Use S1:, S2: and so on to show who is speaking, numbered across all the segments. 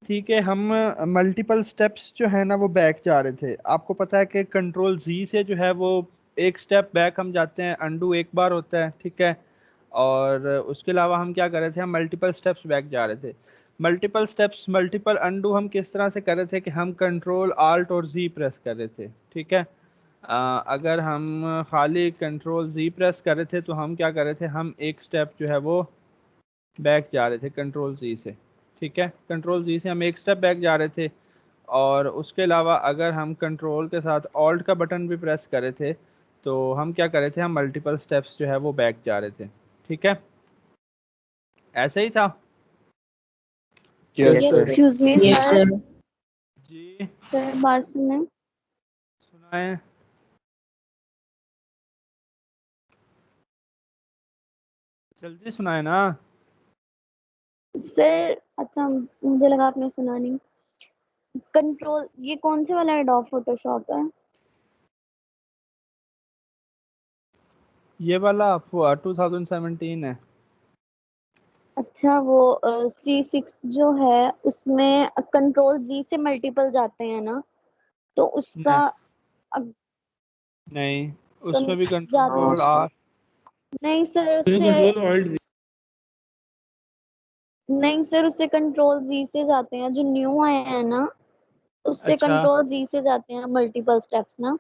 S1: थी कि हम मल्टीपल स्टेप्स जो है ना वो बैक जा रहे थे। आपको पता है कि कंट्रोल जी से जो है वो एक स्टेप बैक हम जाते हैं, अंडू एक बार होता है, ठीक है। और उसके अलावा हम क्या कर रहे थे, हम मल्टीपल स्टेप्स बैक जा रहे थे। मल्टीपल स्टेप्स मल्टीपल अंडू हम किस तरह से कर रहे थे कि हम कंट्रोल आल्ट और जी प्रेस कर रहे थे, ठीक है। अगर हम खाली कंट्रोल जी प्रेस कर रहे थे तो हम क्या कर रहे थे, हम एक स्टेप जो है वो बैक जा रहे थे कंट्रोल जी से, ठीक है। कंट्रोल जी से हम एक स्टेप बैक जा रहे थे। और उसके अलावा अगर हम कंट्रोल के साथ ऑल्ट का बटन भी प्रेस कर रहे थे तो हम क्या कर रहे थे, हम मल्टीपल स्टेप्स जो है वो बैक जा रहे थे, ठीक है। ऐसे ही था।
S2: Yes sir.
S3: Excuse me sir,
S1: जी
S3: सर बात सुने।
S1: सुनाए। जल्दी सुनाए ना।
S3: सर अच्छा, मुझे लगा आपने सुना नहीं। कंट्रोल ये कौन से वाला एडोब फोटोशॉप है?
S1: ये वाला 2017 है।
S3: अच्छा, वो C6 जो है उसमें कंट्रोल जी से मल्टीपल जाते हैं ना, तो उसका
S1: नहीं,
S3: अग-
S1: नहीं,
S3: कन,
S1: उसमें भी
S3: जाते
S1: कंट्रोल आर।
S3: नहीं सर, उससे नहीं सर, उससे कंट्रोल जी से जाते हैं। जो न्यू आए हैं ना, उससे
S1: अच्छा,
S3: कंट्रोल जी से जाते हैं मल्टीपल स्टेप्स ना।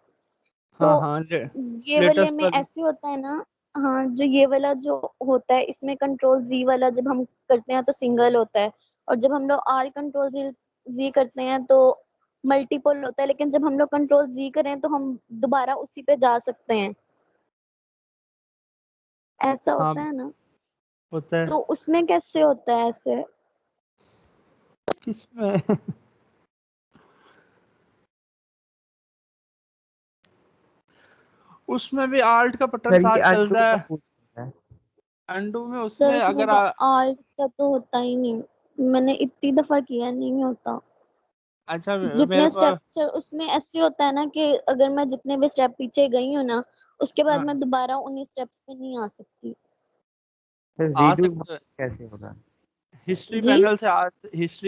S3: तो
S1: हाँ हाँ,
S3: ये वाले
S1: लेटेस्ट
S3: में
S1: वाली।
S3: ऐसे होता है ना। हाँ, जो ये वाला जो होता है इसमें कंट्रोल जी वाला जब हम करते हैं तो सिंगल होता है, और जब हम लोग आर कंट्रोल जी जी करते हैं तो मल्टीपल होता है। लेकिन जब हम लोग कंट्रोल जी करें तो हम दोबारा उसी पे जा सकते हैं, ऐसा
S1: हाँ,
S3: होता है ना।
S1: होता है।
S3: तो उसमें कैसे होता है ऐसे?
S1: किसमें? उसमें भी आल्ट का बटन
S2: सर
S1: साथ
S2: ये अंडू
S1: चलता
S2: का
S1: है।
S2: पूछ रहा है।
S1: अंडू में
S3: सर
S1: उसमें
S3: उसमें
S1: अगर
S3: तो आर्ट का तो होता ही नहीं, मैंने इतनी दफा किया, नहीं होता।
S1: अच्छा, मेरे
S3: जितने स्टेप
S1: पास।
S3: सर उसमें ऐसे होता है ना कि अगर मैं जितने भी स्टेप पीछे गई हूँ ना, उसके बाद
S1: हाँ,
S3: मैं दोबारा उन्हीं स्टेप्स पे नहीं आ सकती।
S2: सर
S1: आ
S2: रीडू
S1: सकते।
S2: कैसे होगा?
S3: जी
S1: हिस्ट्री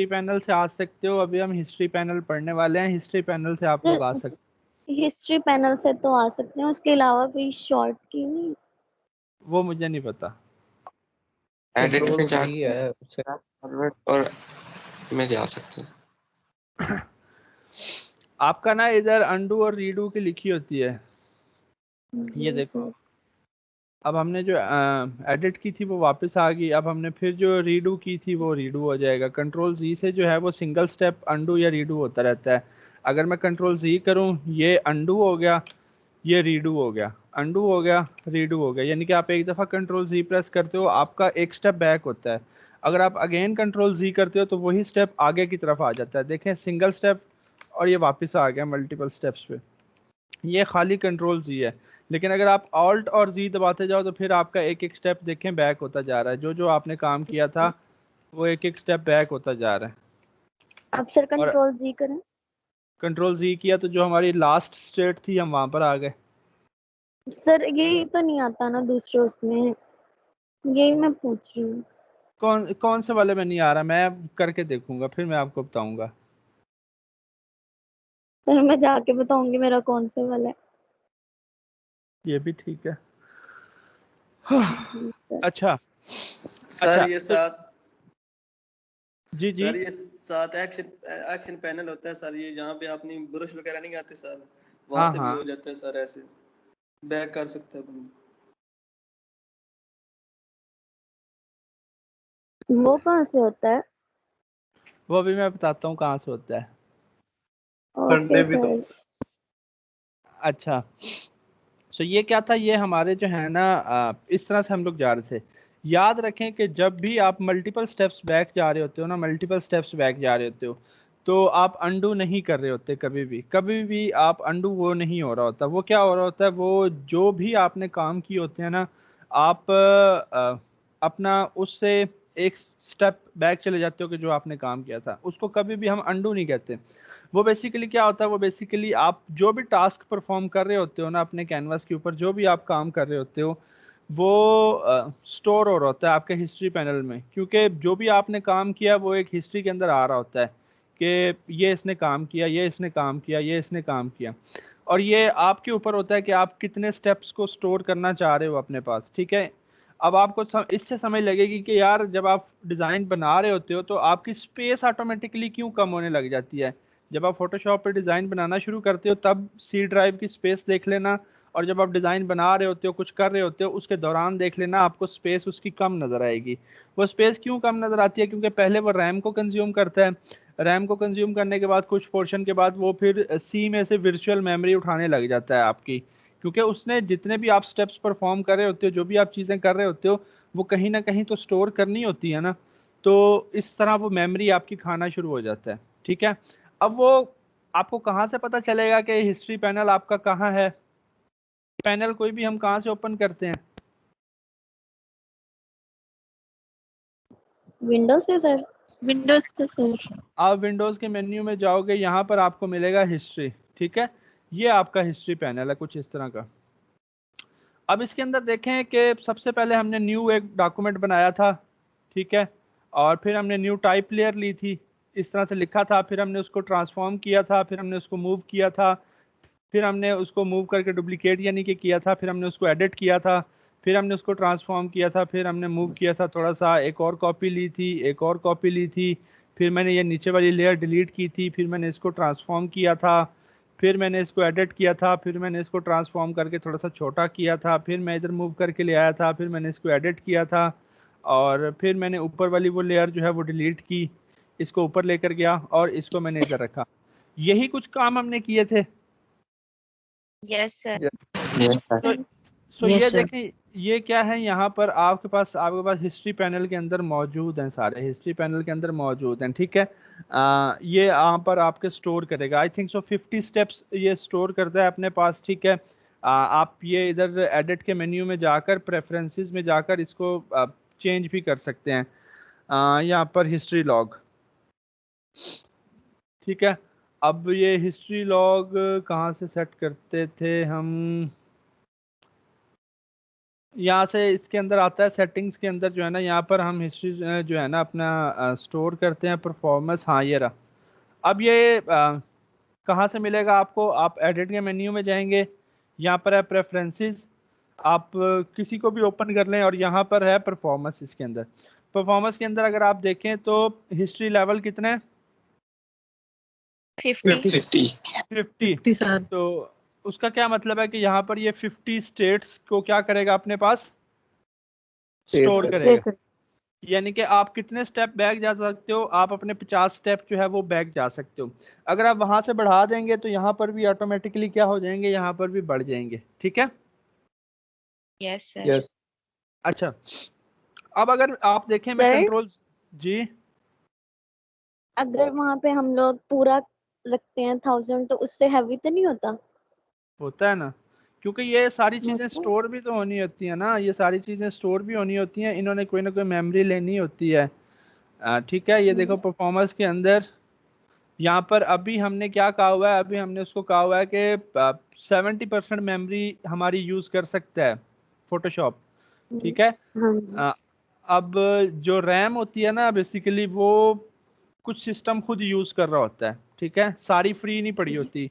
S1: पैनल से आ सकते हो। अभी हम हिस्ट्री पैनल पढ़ने वाले हैं, हिस्ट्री पैनल से आप लोग आ
S3: सर,
S1: सकते।
S3: हिस्ट्री पैनल से तो आ सकते हैं, उसके अलावा कोई शॉर्ट की नहीं?
S1: वो मुझे नहीं पता।
S4: एडिट
S5: कंट्रोल
S4: में
S5: जी है उससे।
S4: फॉरवर्ड और में जा सकते हैं।
S1: आपका ना इधर अंडू और रीडू की लिखी होती है, ये
S3: जी
S1: देखो।
S3: सर।
S1: अब हमने जो एडिट की थी वो वापस आ गई। अब हमने फिर जो रीडू की थी वो रीडू हो जाएगा। कंट्रोल जी से जो है वो सिंगल स्टेप अंडू या रीडू होता रहता है। अगर मैं कंट्रोल जी करूं, ये अंडू हो गया, ये रीडू हो गया, अंडू हो गया, रीडू हो गया। यानी कि आप एक दफ़ा कंट्रोल जी प्रेस करते हो, आपका एक स्टेप बैक होता है। अगर आप अगेन कंट्रोल जी करते हो तो वही स्टेप आगे की तरफ आ जाता है। देखें, सिंगल स्टेप और ये वापस आ गया मल्टीपल स्टेप्स पे। ये खाली कंट्रोल जी है। लेकिन अगर आप ऑल्ट और जी दबाते जाओ तो फिर आपका एक एक स्टेप देखें बैक होता जा रहा है। जो जो आपने काम किया था वो एक एक स्टेप बैक होता जा रहा है।
S3: अब सर
S1: और
S3: कंट्रोल जी करें?
S1: कंट्रोल जी किया तो जो हमारी लास्ट स्टेट थी हम वहां पर आ गए।
S3: सर यही तो नहीं आता ना दूसरे उसमें, यही मैं पूछ रही हूँ।
S1: कौन कौन से वाले में नहीं आ रहा, मैं करके देखूंगा फिर मैं आपको बताऊंगा।
S3: सर मैं जाके बताऊंगी मेरा कौन से वाला है।
S1: ये भी ठीक है।
S3: जी सर।
S1: अच्छा,
S5: सर
S1: अच्छा
S5: ये
S1: तो
S5: सात
S1: जी जी।
S5: सर ये सात एक्शन पैनल होता है सर। ये जहाँ पे अपनी ब्रश वगैरह नहीं आते सर, वहां
S1: हाँ
S5: से भी
S1: हाँ,
S5: हो जाता है सर। ऐसे बैक कर सकते हैं अपन।
S3: वो कहाँ से होता है?
S1: वो भी मैं बताता हूँ कहाँ से होता है।
S3: Okay sir.
S1: अच्छा, सो ये क्या था, ये हमारे जो है ना इस तरह से हम लोग जा रहे थे। याद रखें कि जब भी आप मल्टीपल स्टेप्स बैक जा रहे होते हो ना, मल्टीपल स्टेप्स बैक जा रहे होते हो तो आप अंडू नहीं कर रहे होते। कभी भी आप अंडू वो नहीं हो रहा होता। वो क्या हो रहा होता है, वो जो भी आपने काम किए होते हैं ना, आप अपना उससे एक स्टेप बैक चले जाते हो कि जो आपने काम किया था उसको कभी भी हम अंडू नहीं कहते। वो बेसिकली क्या होता है, वो बेसिकली आप जो भी टास्क परफॉर्म कर रहे होते हो ना अपने कैनवास के ऊपर, जो भी आप काम कर रहे होते हो वो स्टोर हो रहा होता है आपके हिस्ट्री पैनल में। क्योंकि जो भी आपने काम किया वो एक हिस्ट्री के अंदर आ रहा होता है। कि ये इसने काम किया, ये इसने काम किया, ये इसने काम किया। और ये आपके ऊपर होता है कि आप कितने स्टेप्स को स्टोर करना चाह रहे हो अपने पास, ठीक है। अब आपको इससे समझ लगेगी कि यार जब आप डिज़ाइन बना रहे होते हो तो आपकी स्पेस ऑटोमेटिकली क्यों कम होने लग जाती है। जब आप फोटोशॉप पे डिज़ाइन बनाना शुरू करते हो तब सी ड्राइव की स्पेस देख लेना, और जब आप डिज़ाइन बना रहे होते हो, कुछ कर रहे होते हो, उसके दौरान देख लेना, आपको स्पेस उसकी कम नज़र आएगी। वो स्पेस क्यों कम नज़र आती है? क्योंकि पहले वो रैम को कंज्यूम करता है, रैम को कंज्यूम करने के बाद कुछ पोर्शन के बाद वो फिर सी में से वर्चुअल मेमोरी उठाने लग जाता है आपकी, क्योंकि उसने जितने भी आप स्टेप्स परफॉर्म कर रहे होते हो, जो भी आप चीज़ें कर रहे होते हो, वो कहीं ना कहीं तो स्टोर करनी होती है ना। तो इस तरह वो मेमोरी आपकी खाना शुरू हो जाता है, ठीक है। अब वो आपको कहाँ से पता चलेगा कि हिस्ट्री पैनल आपका कहाँ है? पैनल कोई भी हम कहाँ से ओपन करते हैं?
S3: विंडोज से सर।
S6: विंडोज से सर।
S1: आप विंडोज़ के मेन्यू में जाओगे, यहाँ पर आपको मिलेगा हिस्ट्री, ठीक है। ये आपका हिस्ट्री पैनल है कुछ इस तरह का। अब इसके अंदर देखें कि सबसे पहले हमने न्यू एक डॉक्यूमेंट बनाया था, ठीक है, और फिर हमने न्यू टाइप लेयर ली थी, इस तरह से लिखा था, फिर हमने उसको ट्रांसफॉर्म किया था, फिर हमने उसको मूव किया था, फिर हमने उसको मूव करके डुप्लीकेट यानी कि किया था, फिर हमने उसको एडिट किया था, फिर हमने उसको ट्रांसफॉर्म किया था, फिर हमने मूव किया था थोड़ा सा, एक और कॉपी ली थी, एक और कॉपी ली थी, फिर मैंने ये नीचे वाली लेयर डिलीट की थी, फिर मैंने इसको ट्रांसफॉर्म किया था, फिर मैंने इसको एडिट किया था, फिर मैंने इसको ट्रांसफॉर्म करके थोड़ा सा छोटा किया था, फिर मैं इधर मूव करके ले आया था, फिर मैंने इसको एडिट किया था, और फिर मैंने ऊपर वाली वो लेयर जो है वो डिलीट की, इसको ऊपर लेकर गया और इसको मैंने इधर रखा। यही कुछ काम हमने किए थे।
S6: Yes sir.
S4: Yes sir.
S1: So
S6: Yes,
S1: ये
S6: sir.
S1: देखें, ये क्या है, यहाँ पर आपके पास हिस्ट्री पैनल के अंदर मौजूद हैं, सारे हिस्ट्री पैनल के अंदर मौजूद हैं, ठीक है। ये यहाँ पर आपके स्टोर करेगा, आई थिंक सो 50 स्टेप्स ये स्टोर करता है अपने पास, ठीक है। आप ये इधर एडिट के मेन्यू में जाकर, प्रेफरेंसेस में जाकर इसको चेंज भी कर सकते हैं। यहाँ पर हिस्ट्री लॉग, ठीक है। अब ये हिस्ट्री लॉग कहाँ से सेट करते थे हम? यहाँ से इसके अंदर आता है, सेटिंग्स के अंदर जो है ना, यहाँ पर हम हिस्ट्री जो है ना अपना स्टोर करते हैं, परफॉर्मेंस। हाँ ये रहा। अब ये कहाँ से मिलेगा आपको? आप एडिट के मेन्यू में जाएंगे, यहाँ पर है प्रेफरेंसेस, आप किसी को भी ओपन कर लें, और यहाँ पर है परफॉर्मेंस। इसके अंदर परफॉर्मेंस के अंदर अगर आप देखें तो हिस्ट्री लेवल कितने?
S6: 50.
S1: 50।
S6: सर।
S1: तो उसका क्या मतलब है कि यहाँ पर ये 50 स्टेट्स को क्या करेगा अपने पास? स्टोर करेगा। यानी कि आप कितने स्टेप बैक जा सकते हो? आप अपने 50 स्टेप जो है वो बैक जा सकते हो। अगर आप वहां से बढ़ा देंगे तो यहाँ पर भी ऑटोमेटिकली क्या हो जाएंगे, यहाँ पर भी बढ़ जाएंगे, ठीक है।
S6: Yes sir.
S1: अच्छा, अब अगर आप देखें, मैं
S3: सर?
S1: कंट्रोल जी,
S3: अगर वहां पे हम लोग पूरा रखते हैं 1000 तो उससे हैवी तो नहीं होता?
S1: होता है ना, क्योंकि ये सारी चीजें
S3: होता है।
S1: स्टोर भी तो होनी होती है ना, ये सारी चीजें स्टोर भी होनी होती हैं, इन्होंने कोई ना कोई मेमोरी लेनी होती है। ठीक है, ये देखो परफॉर्मेंस के अंदर यहाँ पर अभी हमने क्या कहा हुआ है, अभी हमने उसको कहा हुआ है कि 70% मेमोरी हमारी यूज कर सकता है फोटोशॉप, ठीक है।
S3: हाँ जी।
S1: अब जो रैम होती है ना, बेसिकली वो कुछ सिस्टम खुद यूज कर रहा होता है, ठीक है, सारी फ्री नहीं पड़ी होती,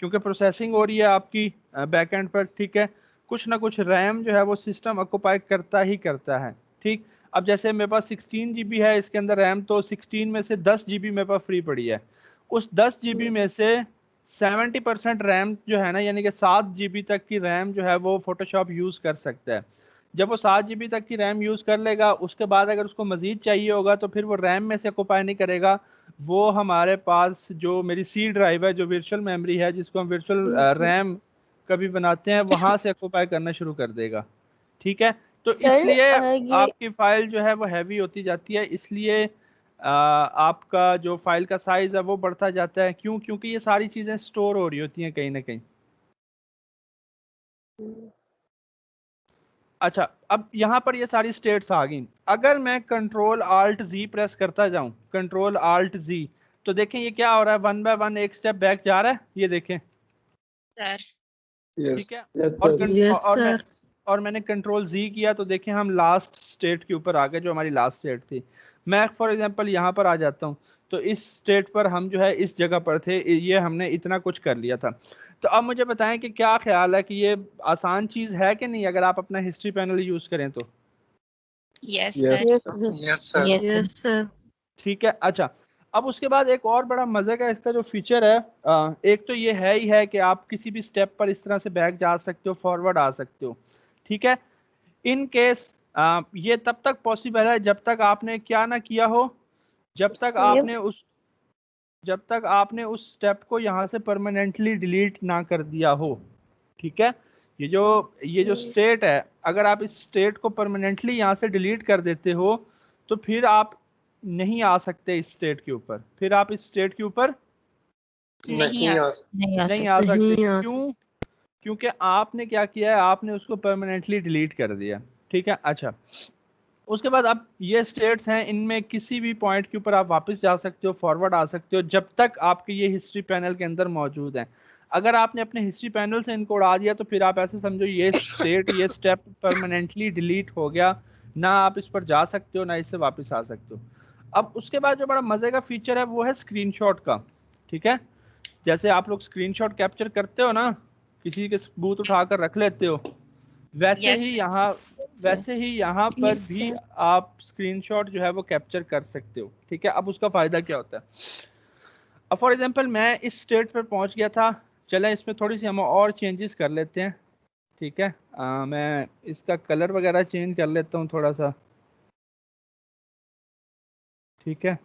S1: क्योंकि प्रोसेसिंग हो रही है आपकी बैक एंड पर, ठीक है। कुछ ना कुछ रैम जो है वो सिस्टम ऑक्युपाई करता ही करता है, ठीक। अब जैसे मेरे पास 16 GB है इसके अंदर रैम, तो 16 में से 10 GB मेरे पास फ्री पड़ी है। उस 10 GB में से 70% रैम जो है ना, यानी कि 7 GB तक की रैम जो है वो फोटोशॉप यूज कर सकता है। जब वो 7 GB तक की रैम यूज कर लेगा, उसके बाद अगर उसको मजीद चाहिए होगा तो फिर वो रैम में से ऑक्युपाई नहीं करेगा, वो हमारे पास जो मेरी सी ड्राइव है, जो वर्चुअल मेमोरी है, जिसको हम वर्चुअल रैम कभी बनाते हैं, वहां से ऑक्युपाई करना शुरू कर देगा, ठीक है। तो
S3: सर
S1: इसलिए
S3: ये
S1: आपकी फाइल जो है वो हैवी होती जाती है, इसलिए आपका जो फाइल का साइज है वो बढ़ता जाता है। क्यों? क्योंकि ये सारी चीजें स्टोर हो रही होती हैं कहीं ना कहीं। अच्छा, अब यहाँ पर ये सारी स्टेट्स आ गई। अगर मैं कंट्रोल आल्ट जी प्रेस करता जाऊं, कंट्रोल आल्ट जी, तो देखें ये क्या हो रहा है, 1 बाय 1 एक स्टेप बैक जा रहा है, ये देखें,
S6: सर।
S1: ठीक है। और मैंने कंट्रोल जी किया तो देखें हम लास्ट स्टेट के ऊपर आ गए, जो हमारी लास्ट स्टेट थी। मैं फॉर एग्जांपल यहाँ पर आ जाता हूँ, तो इस स्टेट पर हम जो है इस जगह पर थे, ये हमने इतना कुछ कर लिया था। तो अब मुझे बताएं कि क्या ख्याल है कि ये आसान चीज है कि नहीं अगर आप अपना हिस्ट्री पैनल यूज करें तो?
S6: Yes,
S2: Yes.
S6: sir.
S4: Yes sir.
S6: Yes, sir.
S1: ठीक है। अच्छा, अब उसके बाद एक और बड़ा मजे का इसका जो फीचर है, एक तो ये है ही है कि आप किसी भी स्टेप पर इस तरह से बैक जा सकते हो, फॉरवर्ड आ सकते हो। ठीक है। इन केस ये तब तक पॉसिबल है जब तक आपने क्या ना किया हो, जब तक
S3: सेव।
S1: आपने उस स्टेप को यहाँ से परमानेंटली डिलीट ना कर दिया हो। ठीक है। ये जो स्टेट है, अगर आप इस स्टेट को परमानेंटली यहाँ से डिलीट कर देते हो तो फिर आप नहीं आ सकते इस स्टेट के ऊपर, फिर आप इस स्टेट के ऊपर
S6: नहीं आ
S1: नहीं आ सकते। क्यों? क्योंकि आपने क्या किया है, आपने उसको परमानेंटली डिलीट कर दिया। ठीक है। अच्छा, उसके बाद अब ये स्टेट्स हैं, इनमें किसी भी पॉइंट के ऊपर आप वापस जा सकते हो, फॉरवर्ड आ सकते हो, जब तक आपके ये हिस्ट्री पैनल के अंदर मौजूद हैं। अगर आपने अपने हिस्ट्री पैनल से इनको उड़ा दिया तो फिर आप ऐसे समझो ये स्टेट, ये स्टेप परमानेंटली डिलीट हो गया, ना आप इस पर जा सकते हो ना इससे वापस आ सकते हो। अब उसके बाद जो बड़ा मजे का फीचर है वो है स्क्रीनशॉट का। ठीक है। जैसे आप लोग स्क्रीनशॉट कैप्चर करते हो ना, किसी के सबूत उठाकर रख लेते हो, वैसे
S6: Yes,
S1: ही
S6: sir.
S1: यहाँ पर
S3: Yes,
S1: भी
S3: sir.
S1: आप स्क्रीनशॉट जो है वो कैप्चर कर सकते हो। ठीक है। अब उसका फायदा क्या होता है? अब फॉर एग्जांपल मैं इस स्टेट पर पहुंच गया था, चलें इसमें थोड़ी सी हम और चेंजेस कर लेते हैं। ठीक है। मैं इसका कलर वगैरह चेंज कर लेता हूँ थोड़ा सा। ठीक है।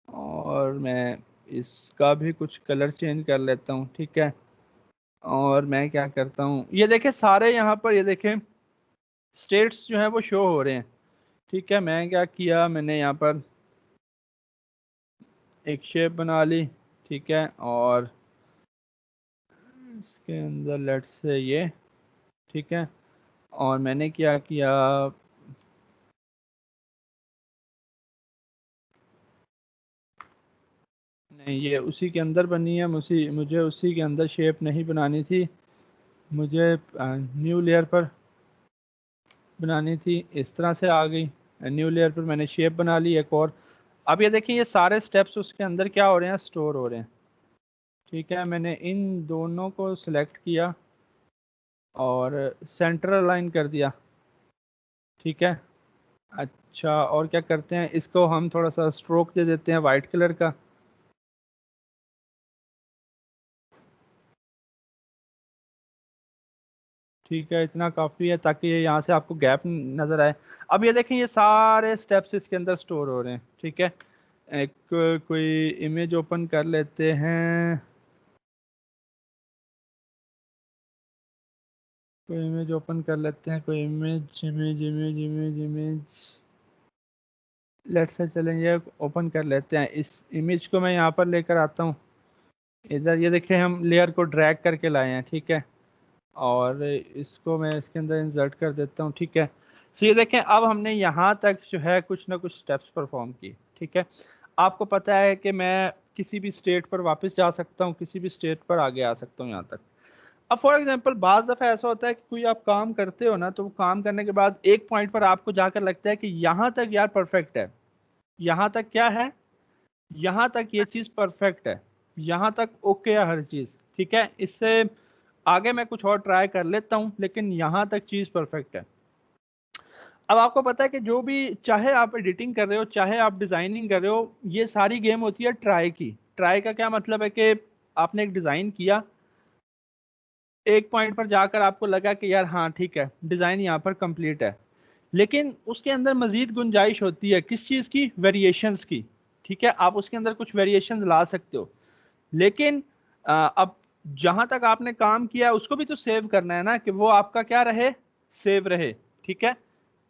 S1: और मैं इसका भी कुछ कलर चेंज कर लेता हूँ। ठीक है। और मैं क्या करता हूँ, ये देखें सारे यहाँ पर, ये देखें स्टेट्स जो है वो शो हो रहे हैं। ठीक है। मैं क्या किया, मैंने यहाँ पर एक शेप बना ली। ठीक है। और इसके अंदर लेट्स से ये, ठीक है। और मैंने क्या किया, नहीं ये उसी के अंदर बनी है, मुझे उसी के अंदर शेप नहीं बनानी थी, मुझे न्यू लेयर पर बनानी थी। इस तरह से आ गई, न्यू लेयर पर मैंने शेप बना ली एक और। अब ये देखिए ये सारे स्टेप्स उसके अंदर क्या हो रहे हैं, स्टोर हो रहे हैं। ठीक है। मैंने इन दोनों को सिलेक्ट किया और सेंटर अलाइन कर दिया। ठीक है। अच्छा, और क्या करते हैं, इसको हम थोड़ा सा स्ट्रोक दे देते हैं वाइट कलर का। ठीक है, इतना काफ़ी है ताकि ये यहाँ से आपको गैप नज़र आए। अब ये देखें ये सारे स्टेप्स इसके अंदर स्टोर हो रहे हैं। ठीक है। एक कोई इमेज ओपन कर लेते हैं, कोई इमेज ओपन कर लेते हैं, कोई image image image image image let's say चलें ये ओपन कर लेते हैं। इस इमेज को मैं यहाँ पर लेकर आता हूँ इधर, ये देखें हम लेयर को ड्रैग करके लाए हैं। ठीक है। और इसको मैं इसके अंदर इंसर्ट कर देता हूँ। ठीक है। सो ये देखें अब हमने यहाँ तक जो है कुछ ना कुछ स्टेप्स परफॉर्म किए। ठीक है। आपको पता है कि मैं किसी भी स्टेट पर वापस जा सकता हूँ, किसी भी स्टेट पर आगे आ सकता हूँ यहाँ तक। अब फॉर एग्जांपल बाज़ दफ़ा ऐसा होता है कि कोई आप काम करते हो ना, तो काम करने के बाद एक पॉइंट पर आपको जाकर लगता है कि यहाँ तक यार परफेक्ट है, यहाँ तक क्या है, यहाँ तक ये चीज़ परफेक्ट है, यहाँ तक ओके है हर चीज़। ठीक है। इससे आगे मैं कुछ और ट्राई कर लेता हूँ, लेकिन यहाँ तक चीज़ परफेक्ट है। अब आपको पता है कि जो भी, चाहे आप एडिटिंग कर रहे हो चाहे आप डिज़ाइनिंग कर रहे हो, ये सारी गेम होती है ट्राई की। ट्राई का क्या मतलब है कि आपने एक डिज़ाइन किया, एक पॉइंट पर जाकर आपको लगा कि यार हाँ ठीक है डिज़ाइन यहाँ पर कंप्लीट है, लेकिन उसके अंदर मज़ीद गुंजाइश होती है किस चीज़ की, वेरिएशंस की। ठीक है। आप उसके अंदर कुछ वेरिएशंस ला सकते हो, लेकिन अब जहां तक आपने काम किया उसको भी तो सेव करना है ना, कि वो आपका क्या रहे, सेव रहे। ठीक है।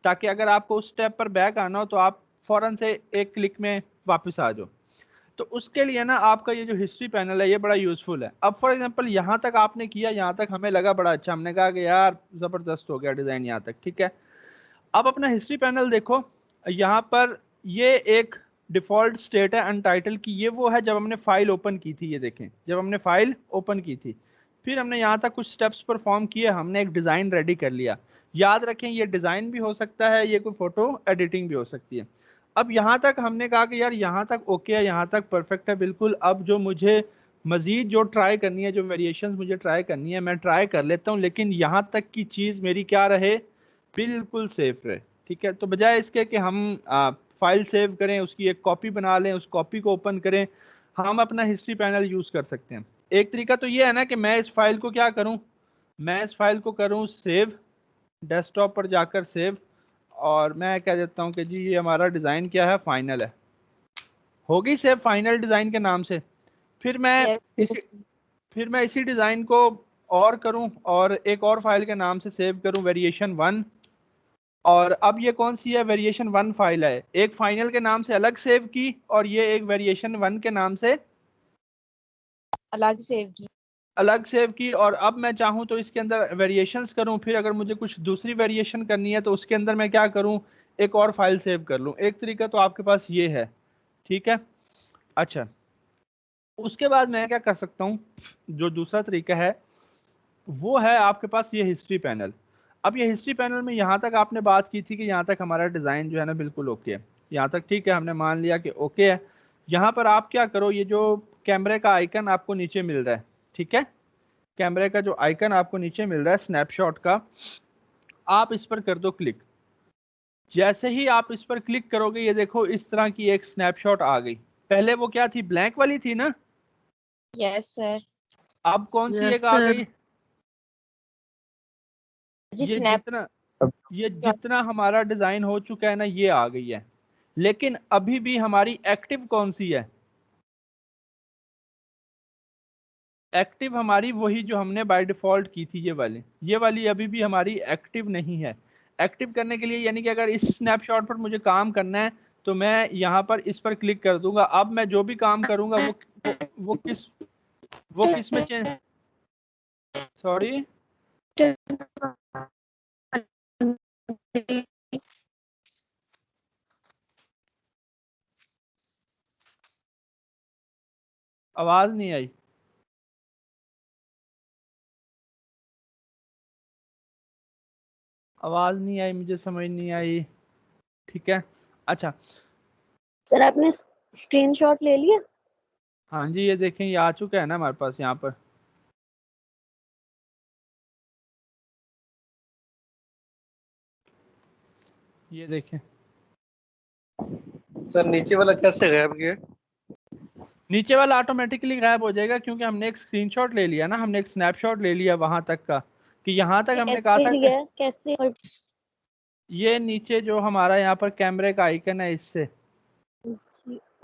S1: ताकि अगर आपको उस स्टेप पर बैक आना हो तो आप फौरन से एक क्लिक में वापस आ जाओ। तो उसके लिए ना आपका ये जो हिस्ट्री पैनल है ये बड़ा यूजफुल है। अब फॉर एग्जांपल यहाँ तक आपने किया, यहाँ तक हमें लगा बड़ा अच्छा, हमने कहा कि यार जबरदस्त हो गया डिजाइन यहाँ तक। ठीक है। अब अपना हिस्ट्री पैनल देखो, यहाँ पर ये एक डिफॉल्ट स्टेट है अनटाइटल की, ये वो है जब हमने फाइल ओपन की थी। ये देखें जब हमने फाइल ओपन की थी, फिर हमने यहाँ तक कुछ स्टेप्स परफॉर्म किए, हमने एक डिज़ाइन रेडी कर लिया। याद रखें ये डिज़ाइन भी हो सकता है, ये कोई फोटो एडिटिंग भी हो सकती है। अब यहाँ तक हमने कहा कि यार यहाँ तक ओके है, यहाँ तक परफेक्ट है बिल्कुल। अब जो मुझे मजीद जो ट्राई करनी है, जो वेरिएशंस मुझे ट्राई करनी है, मैं ट्राई कर लेता हूँ, लेकिन यहाँ तक की चीज़ मेरी क्या रहे, बिल्कुल सेफ रहे। ठीक है, तो बजाय इसके कि हम फाइल सेव करें, उसकी एक कॉपी बना लें, उस कॉपी को ओपन करें, हम अपना हिस्ट्री पैनल यूज़ कर सकते हैं। एक तरीका तो ये है ना कि मैं इस फाइल को क्या करूँ, मैं इस फाइल को करूँ सेव, डेस्कटॉप पर जाकर सेव, और मैं कह देता हूँ कि जी ये हमारा डिज़ाइन क्या है, फाइनल है, होगी सेव फाइनल डिज़ाइन के नाम से। फिर मैं इसी डिज़ाइन को और करूं और एक और फाइल के नाम से सेव करूं, वेरिएशन 1। और अब ये कौन सी है, वेरिएशन 1 फाइल है, एक फाइनल के नाम से अलग सेव की और ये एक वेरिएशन 1 के नाम से अलग सेव की। और अब मैं चाहूँ तो इसके अंदर वेरिएशंस करूँ, फिर अगर मुझे कुछ दूसरी वेरिएशन करनी है तो उसके अंदर मैं क्या करूँ, एक और फाइल सेव कर लूँ। एक तरीका तो आपके पास ये है, ठीक है। अच्छा, उसके बाद मैं क्या कर सकता हूँ, जो दूसरा तरीका है वो है आपके पास ये हिस्ट्री पैनल। अब ये हिस्ट्री पैनल में यहाँ तक आपने बात की थी कि यहाँ तक हमारा डिज़ाइन जो है ना बिल्कुल ओके है, यहाँ तक ठीक है, हमने मान लिया कि ओके है। यहाँ पर आप क्या करो, ये जो कैमरे का आइकन आपको नीचे मिल रहा है, ठीक है, कैमरे का जो आइकन आपको नीचे मिल रहा है स्नैपशॉट का, आप इस पर कर दो क्लिक। जैसे ही आप इस पर क्लिक करोगे ये देखो इस तरह की एक स्नैपशॉट आ गई। पहले वो क्या थी, ब्लैंक वाली थी ना?
S7: Yes sir.
S1: अब कौन सी
S6: Yes,
S1: एक आ
S6: sir.
S1: गई?
S7: जी
S1: ये
S7: स्नैप
S1: जितना हमारा डिजाइन हो चुका है ना ये आ गई है, लेकिन अभी भी हमारी एक्टिव कौन सी है? एक्टिव हमारी वही जो हमने बाय डिफॉल्ट की थी, ये वाली अभी भी हमारी एक्टिव नहीं है। एक्टिव करने के लिए यानी कि अगर इस स्नैपशॉट पर मुझे काम करना है तो मैं यहाँ पर इस पर क्लिक कर दूंगा। अब मैं जो भी काम करूंगा वो किस में चेंज, सॉरी आवाज नहीं आई। आवाज नहीं आई, मुझे समझ नहीं आई। ठीक है, अच्छा
S3: सर आपने स्क्रीनशॉट ले लिया?
S1: हाँ जी, ये देखें ये आ चुका है ना हमारे पास यहाँ पर। ये देखें
S5: सर नीचे वाला कैसे गायब गया?
S1: नीचे वाला ऑटोमेटिकली गायब हो जाएगा क्योंकि हमने एक स्क्रीनशॉट ले लिया ना, हमने एक स्नैपशॉट ले लिया वहां तक का, कि यहाँ तक हमने कहा
S3: कैसे
S1: था
S3: लिया
S1: कि
S3: कैसे? और
S1: ये नीचे जो हमारा यहाँ पर कैमरे का आइकन है इससे।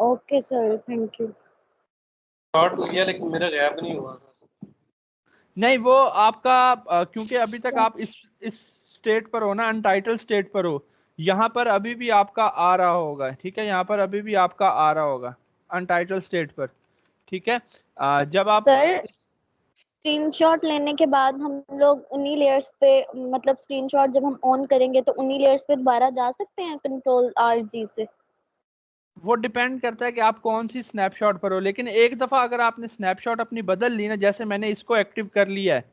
S3: Okay sir, thank you.
S5: Short हो गया लेकिन मेरा गायब नहीं हुआ।
S1: नहीं वो आपका क्योंकि अभी तक आप इस स्टेट पर हो ना, अनटाइटल स्टेट पर हो, यहाँ पर अभी भी आपका आ रहा होगा, ठीक है, यहाँ पर अभी भी आपका आ रहा होगा अनटाइटल स्टेट पर, ठीक है। जब आप
S3: सर स्क्रीनशॉट लेने के बाद हम लोग उन्हीं लेयर्स पे, मतलब स्क्रीनशॉट जब हम ऑन करेंगे तो उन्हीं लेयर्स पे दोबारा जा सकते हैं Ctrl+R+G से?
S1: वो डिपेंड करता है कि आप कौन सी स्नैपशॉट पर हो, लेकिन एक दफ़ा अगर आपने स्नैपशॉट अपनी बदल ली ना, जैसे मैंने इसको एक्टिव कर लिया है,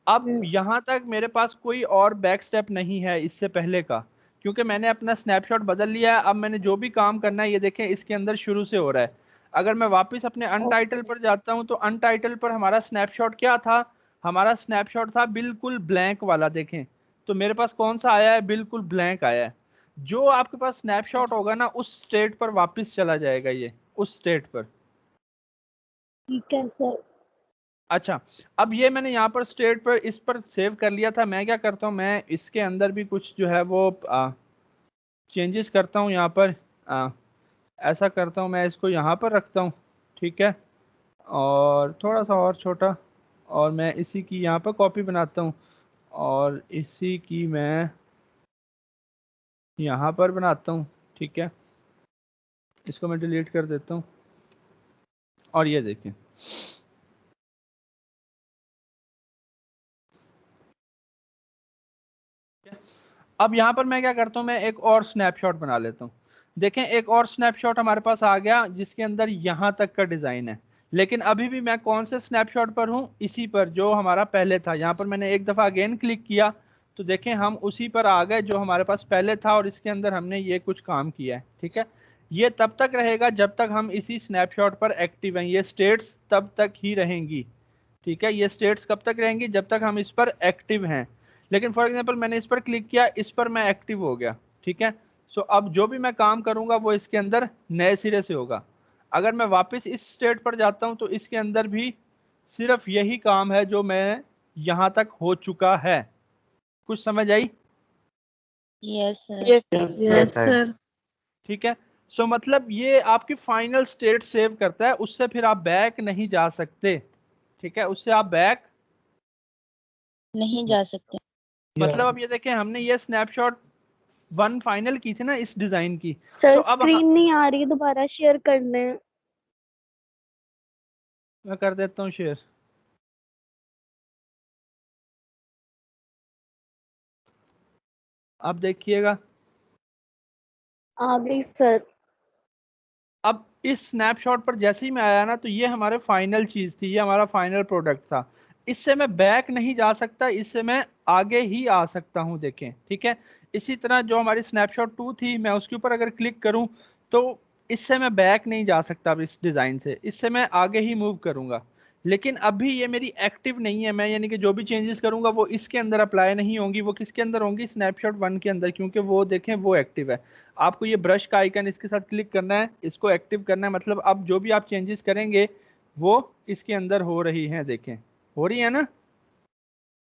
S1: अब यहाँ तक मेरे पास कोई और बैक स्टेप नहीं है इससे पहले का, क्योंकि मैंने अपना स्नैपशॉट बदल लिया है। अब मैंने जो भी काम करना है ये देखें इसके अंदर शुरू से हो रहा है। अगर मैं वापस अपने अनटाइटल पर जाता हूँ तो अनटाइटल पर हमारा स्नैपशॉट क्या था, हमारा स्नैपशॉट था बिल्कुल ब्लैंक वाला, देखें तो मेरे पास कौन सा आया है, बिल्कुल ब्लैंक आया है। जो आपके पास स्नैपशॉट होगा ना उस स्टेट पर वापस चला जाएगा, ये उस स्टेट पर।
S3: ठीक है सर।
S1: अच्छा, अब ये मैंने यहाँ पर स्टेट पर इस पर सेव कर लिया था। मैं क्या करता हूँ, मैं इसके अंदर भी कुछ जो है वो चेंजेस करता हूँ यहाँ पर। ऐसा करता हूँ, मैं इसको यहाँ पर रखता हूँ, ठीक है, और थोड़ा सा और छोटा, और मैं इसी की यहाँ पर कॉपी बनाता हूँ और इसी की मैं यहाँ पर बनाता हूँ, ठीक है। इसको मैं डिलीट कर देता हूँ और ये देखें अब यहाँ पर मैं क्या करता हूँ, मैं एक और स्नैपशॉट बना लेता हूँ। देखें एक और स्नैपशॉट हमारे पास आ गया जिसके अंदर यहाँ तक का डिज़ाइन है, लेकिन अभी भी मैं कौन से स्नैपशॉट पर हूँ, इसी पर जो हमारा पहले था। यहाँ पर मैंने एक दफ़ा अगेन क्लिक किया तो देखें हम उसी पर आ गए जो हमारे पास पहले था और इसके अंदर हमने ये कुछ काम किया है, ठीक है। ये तब तक रहेगा जब तक हम इसी स्नैपशॉट पर एक्टिव हैं, ये स्टेट्स तब तक ही रहेंगी, ठीक है। ये स्टेट्स कब तक रहेंगी, जब तक हम इस पर एक्टिव हैं। लेकिन फॉर एग्जांपल मैंने इस पर क्लिक किया, इस पर मैं एक्टिव हो गया, ठीक है। सो अब जो भी मैं काम करूंगा वो इसके अंदर नए सिरे से होगा। अगर मैं वापस इस स्टेट पर जाता हूं तो इसके अंदर भी सिर्फ यही काम है जो मैं यहां तक हो चुका है। कुछ समझ आई?
S7: Yes, sir.
S6: Yes sir.
S1: ठीक है। सो मतलब ये आपकी फाइनल स्टेट सेव करता है, उससे फिर आप बैक नहीं जा सकते, ठीक है। उससे आप बैक
S7: नहीं जा सकते।
S1: मतलब अब ये देखें, हमने ये स्नैपशॉट 1 फाइनल की थी ना इस डिजाइन की।
S3: सर
S1: तो अब
S3: स्क्रीन नहीं आ रही, दोबारा शेयर कर लें।
S1: मैं कर देता हूँ शेयर। अब देखिएगा,
S3: आ गई सर।
S1: अब इस स्नैपशॉट पर जैसे ही मैं आया ना, तो ये हमारे फाइनल चीज थी, ये हमारा फाइनल प्रोडक्ट था। इससे मैं बैक नहीं जा सकता, इससे मैं आगे ही आ सकता हूं, देखें, ठीक है। इसी तरह जो हमारी स्नैपशॉट 2 थी, मैं उसके ऊपर अगर क्लिक करूं तो इससे मैं बैक नहीं जा सकता अब इस डिजाइन से, इससे मैं आगे ही मूव करूंगा। लेकिन अभी ये मेरी एक्टिव नहीं है, मैं यानी कि जो भी चेंजेस करूंगा वो इसके अंदर अप्लाई नहीं होंगी, वो किसके अंदर होंगी, स्नैपशॉट 1 के अंदर, क्योंकि वो देखें वो एक्टिव है। आपको ये ब्रश का आइकन इसके साथ क्लिक करना है, इसको एक्टिव करना है, मतलब अब जो भी आप चेंजेस करेंगे वो इसके अंदर हो रही हैं, देखें हो रही है ना।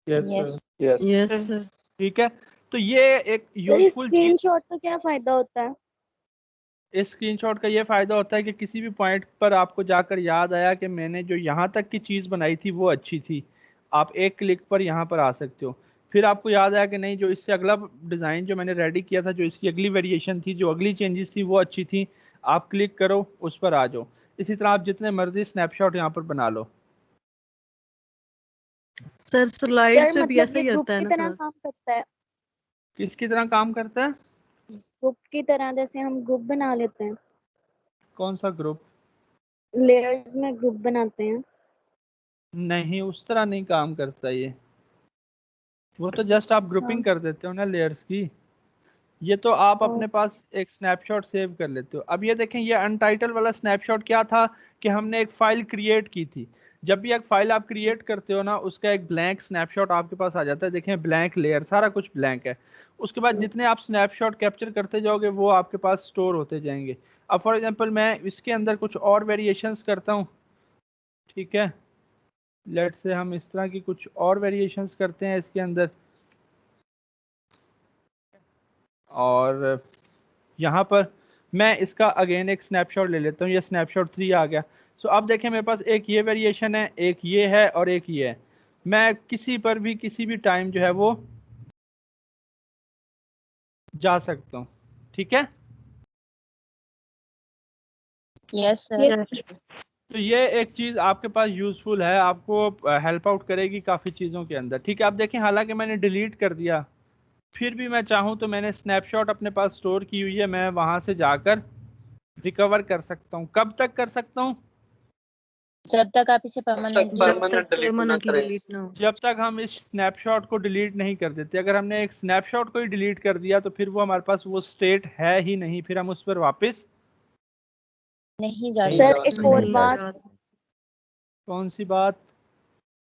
S7: Yes.
S6: Yes sir.
S1: ठीक है। तो ये एक
S3: सर
S1: यूजफुल चीज।
S3: स्क्रीनशॉट का क्या फायदा होता है?
S1: इस स्क्रीनशॉट का ये फायदा होता है कि किसी भी पॉइंट पर आपको जाकर याद आया कि मैंने जो यहाँ तक की चीज बनाई थी वो अच्छी थी, आप एक क्लिक पर यहाँ पर आ सकते हो। फिर आपको याद आया कि नहीं, जो इससे अगला डिजाइन जो मैंने रेडी किया था, जो इसकी अगली वेरिएशन थी, जो अगली चेंजेस थी वो अच्छी थी, आप क्लिक करो उस पर आ जाओ। इसी तरह आप जितने मर्जी स्नैपशॉट यहाँ पर बना लो।
S6: सर स्लाइड्स
S3: सर
S6: पे भी
S3: मतलब
S6: ऐसा
S3: ये
S6: ही
S3: ग्रुप
S6: होता है
S3: की
S6: ना
S3: तरह
S6: थोड़ा।
S3: काम करता है?
S1: किसकी तरह काम करता है?
S3: ग्रुप की तरह, जैसे हम ग्रुप बना लेते हैं,
S1: कौन सा ग्रुप?
S3: लेयर्स में ग्रुप बनाते हैं।
S1: नहीं, उस तरह नहीं काम करता ये। वो तो जस्ट आप
S3: अच्छा।
S1: ग्रुपिंग कर देते हो ना लेयर्स की। ये तो आप
S3: और
S1: अपने पास एक स्नैपशॉट सेव कर लेते हो। अब ये देखें, ये अनटाइटल वाला स्नैपशॉट क्या था कि हमने एक फाइल क्रिएट की थी। जब भी एक फाइल आप क्रिएट करते हो ना, उसका एक ब्लैंक स्नैपशॉट आपके पास आ जाता है, देखें ब्लैंक लेयर, सारा कुछ ब्लैंक है। उसके बाद जितने आप स्नैपशॉट कैप्चर करते जाओगे वो आपके पास स्टोर होते जाएंगे। अब फॉर एग्जांपल मैं इसके अंदर कुछ और वेरिएशंस करता हूँ, ठीक है। लेट से हम इस तरह की कुछ और वेरिएशंस करते हैं इसके अंदर, और यहाँ पर मैं इसका अगेन एक स्नैपशॉट ले लेता हूँ। ये स्नैपशॉट 3 आ गया। सो अब देखें, मेरे पास एक ये वेरिएशन है, एक ये है और एक ये है। मैं किसी पर भी किसी भी टाइम जो है वो जा सकता हूँ, ठीक है।
S7: Yes, sir.
S1: तो ये एक चीज़ आपके पास यूजफुल है, आपको हेल्प आउट करेगी काफ़ी चीज़ों के अंदर, ठीक है। अब देखें, हालांकि मैंने डिलीट कर दिया, फिर भी मैं चाहूँ तो मैंने स्नैपशॉट अपने पास स्टोर की हुई है, मैं वहाँ से जाकर रिकवर कर सकता हूँ। कब तक कर सकता हूँ?
S7: जब तक आप इसे परमानेंटली
S6: जब तक परमानेंटली डिलीट ना हो।
S1: जब तक हम इस स्नैपशॉट को डिलीट नहीं कर देते। अगर हमने एक स्नैपशॉट को ही डिलीट कर दिया तो फिर वो हमारे पास वो स्टेट है ही नहीं, फिर हम उस पर वापस।
S7: नहीं जा
S3: सर
S7: सकते।
S3: एक और
S6: नहीं
S3: बात,
S6: जा सकते।
S1: कौन सी बात?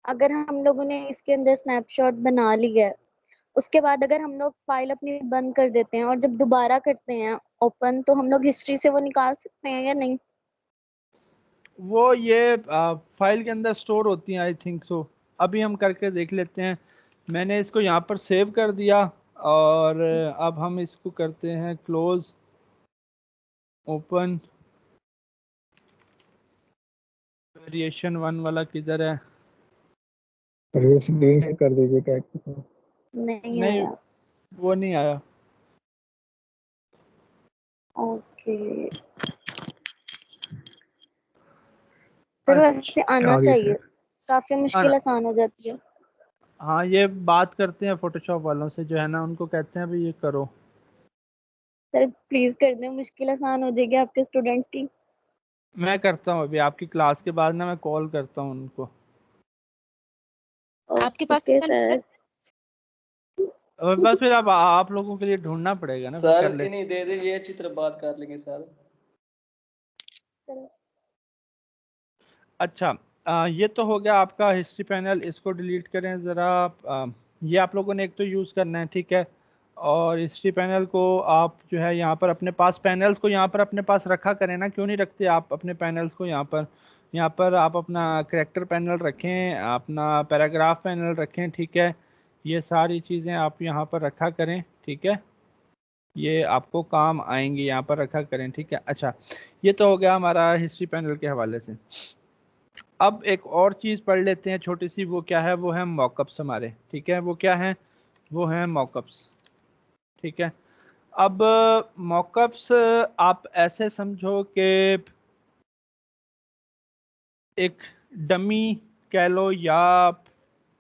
S3: अगर हम लोगों ने इसके अंदर स्नैपशॉट बना लिया है, उसके बाद अगर हम लोग फाइल अपनी बंद कर देते हैं और जब दोबारा करते हैं ओपन, तो हम लोग हिस्ट्री से वो निकाल सकते हैं या नहीं?
S1: वो ये फाइल के अंदर स्टोर होती हैं, आई थिंक सो। अभी हम करके देख लेते हैं। मैंने इसको यहाँ पर सेव कर दिया, और अब हम इसको करते हैं क्लोज, ओपन। वेरिएशन 1 वाला किधर है?
S2: कर दीजिए क्या।
S3: नहीं
S1: नहीं,
S3: आया।
S1: वो नहीं आया।
S3: ओके सर, वैसे आना
S2: आगे
S3: चाहिए,
S2: से
S3: काफी मुश्किल आसान हो जाती है।
S1: हाँ, ये बात करते हैं फोटोशॉप वालों से जो है ना, उनको कहते हैं भाई ये करो।
S3: सर प्लीज कर दें, मुश्किल आसान हो जाएगी आपके स्टूडेंट्स की।
S1: मैं करता हूँ अभी आपकी क्लास के बाद ना, मैं कॉल करता हूँ उनको।
S7: आपके पास
S3: ओके
S7: कितना
S3: सर।
S1: और बस फिर अब आप लोगों के लिए ढूंढना पड़ेगा ना, फिर कर
S5: सर
S1: ले।
S5: इन्हीं दे दे, ये अच्छी तरह बात कर लेंगे सर।
S3: करें।
S1: अच्छा, ये तो हो गया आपका हिस्ट्री पैनल, इसको डिलीट करें ज़रा। ये आप लोगों ने एक तो यूज़ करना है, ठीक है। और हिस्ट्री पैनल को आप जो है यहाँ पर अपने पास पैनल्स को यहाँ पर अपने पास रखा करें ना, क्यों नहीं रखते आप अपने पैनल्स को यहाँ पर आप अपना करैक्टर पैनल रखें, अपना पैराग्राफ पैनल रखें, ठीक है। ये सारी चीज़ें आप यहाँ पर रखा करें, ठीक है। ये आपको काम आएंगी, यहाँ पर रखा करें, ठीक है। अच्छा, ये तो हो गया हमारा हिस्ट्री पैनल के हवाले से। अब एक और चीज़ पढ़ लेते हैं छोटी सी, वो क्या है, वो है मॉकअप्स हमारे, ठीक है। वो क्या है, वो है मॉकअप्स, ठीक है। अब मॉकअप्स आप ऐसे समझो कि एक डमी कह लो, या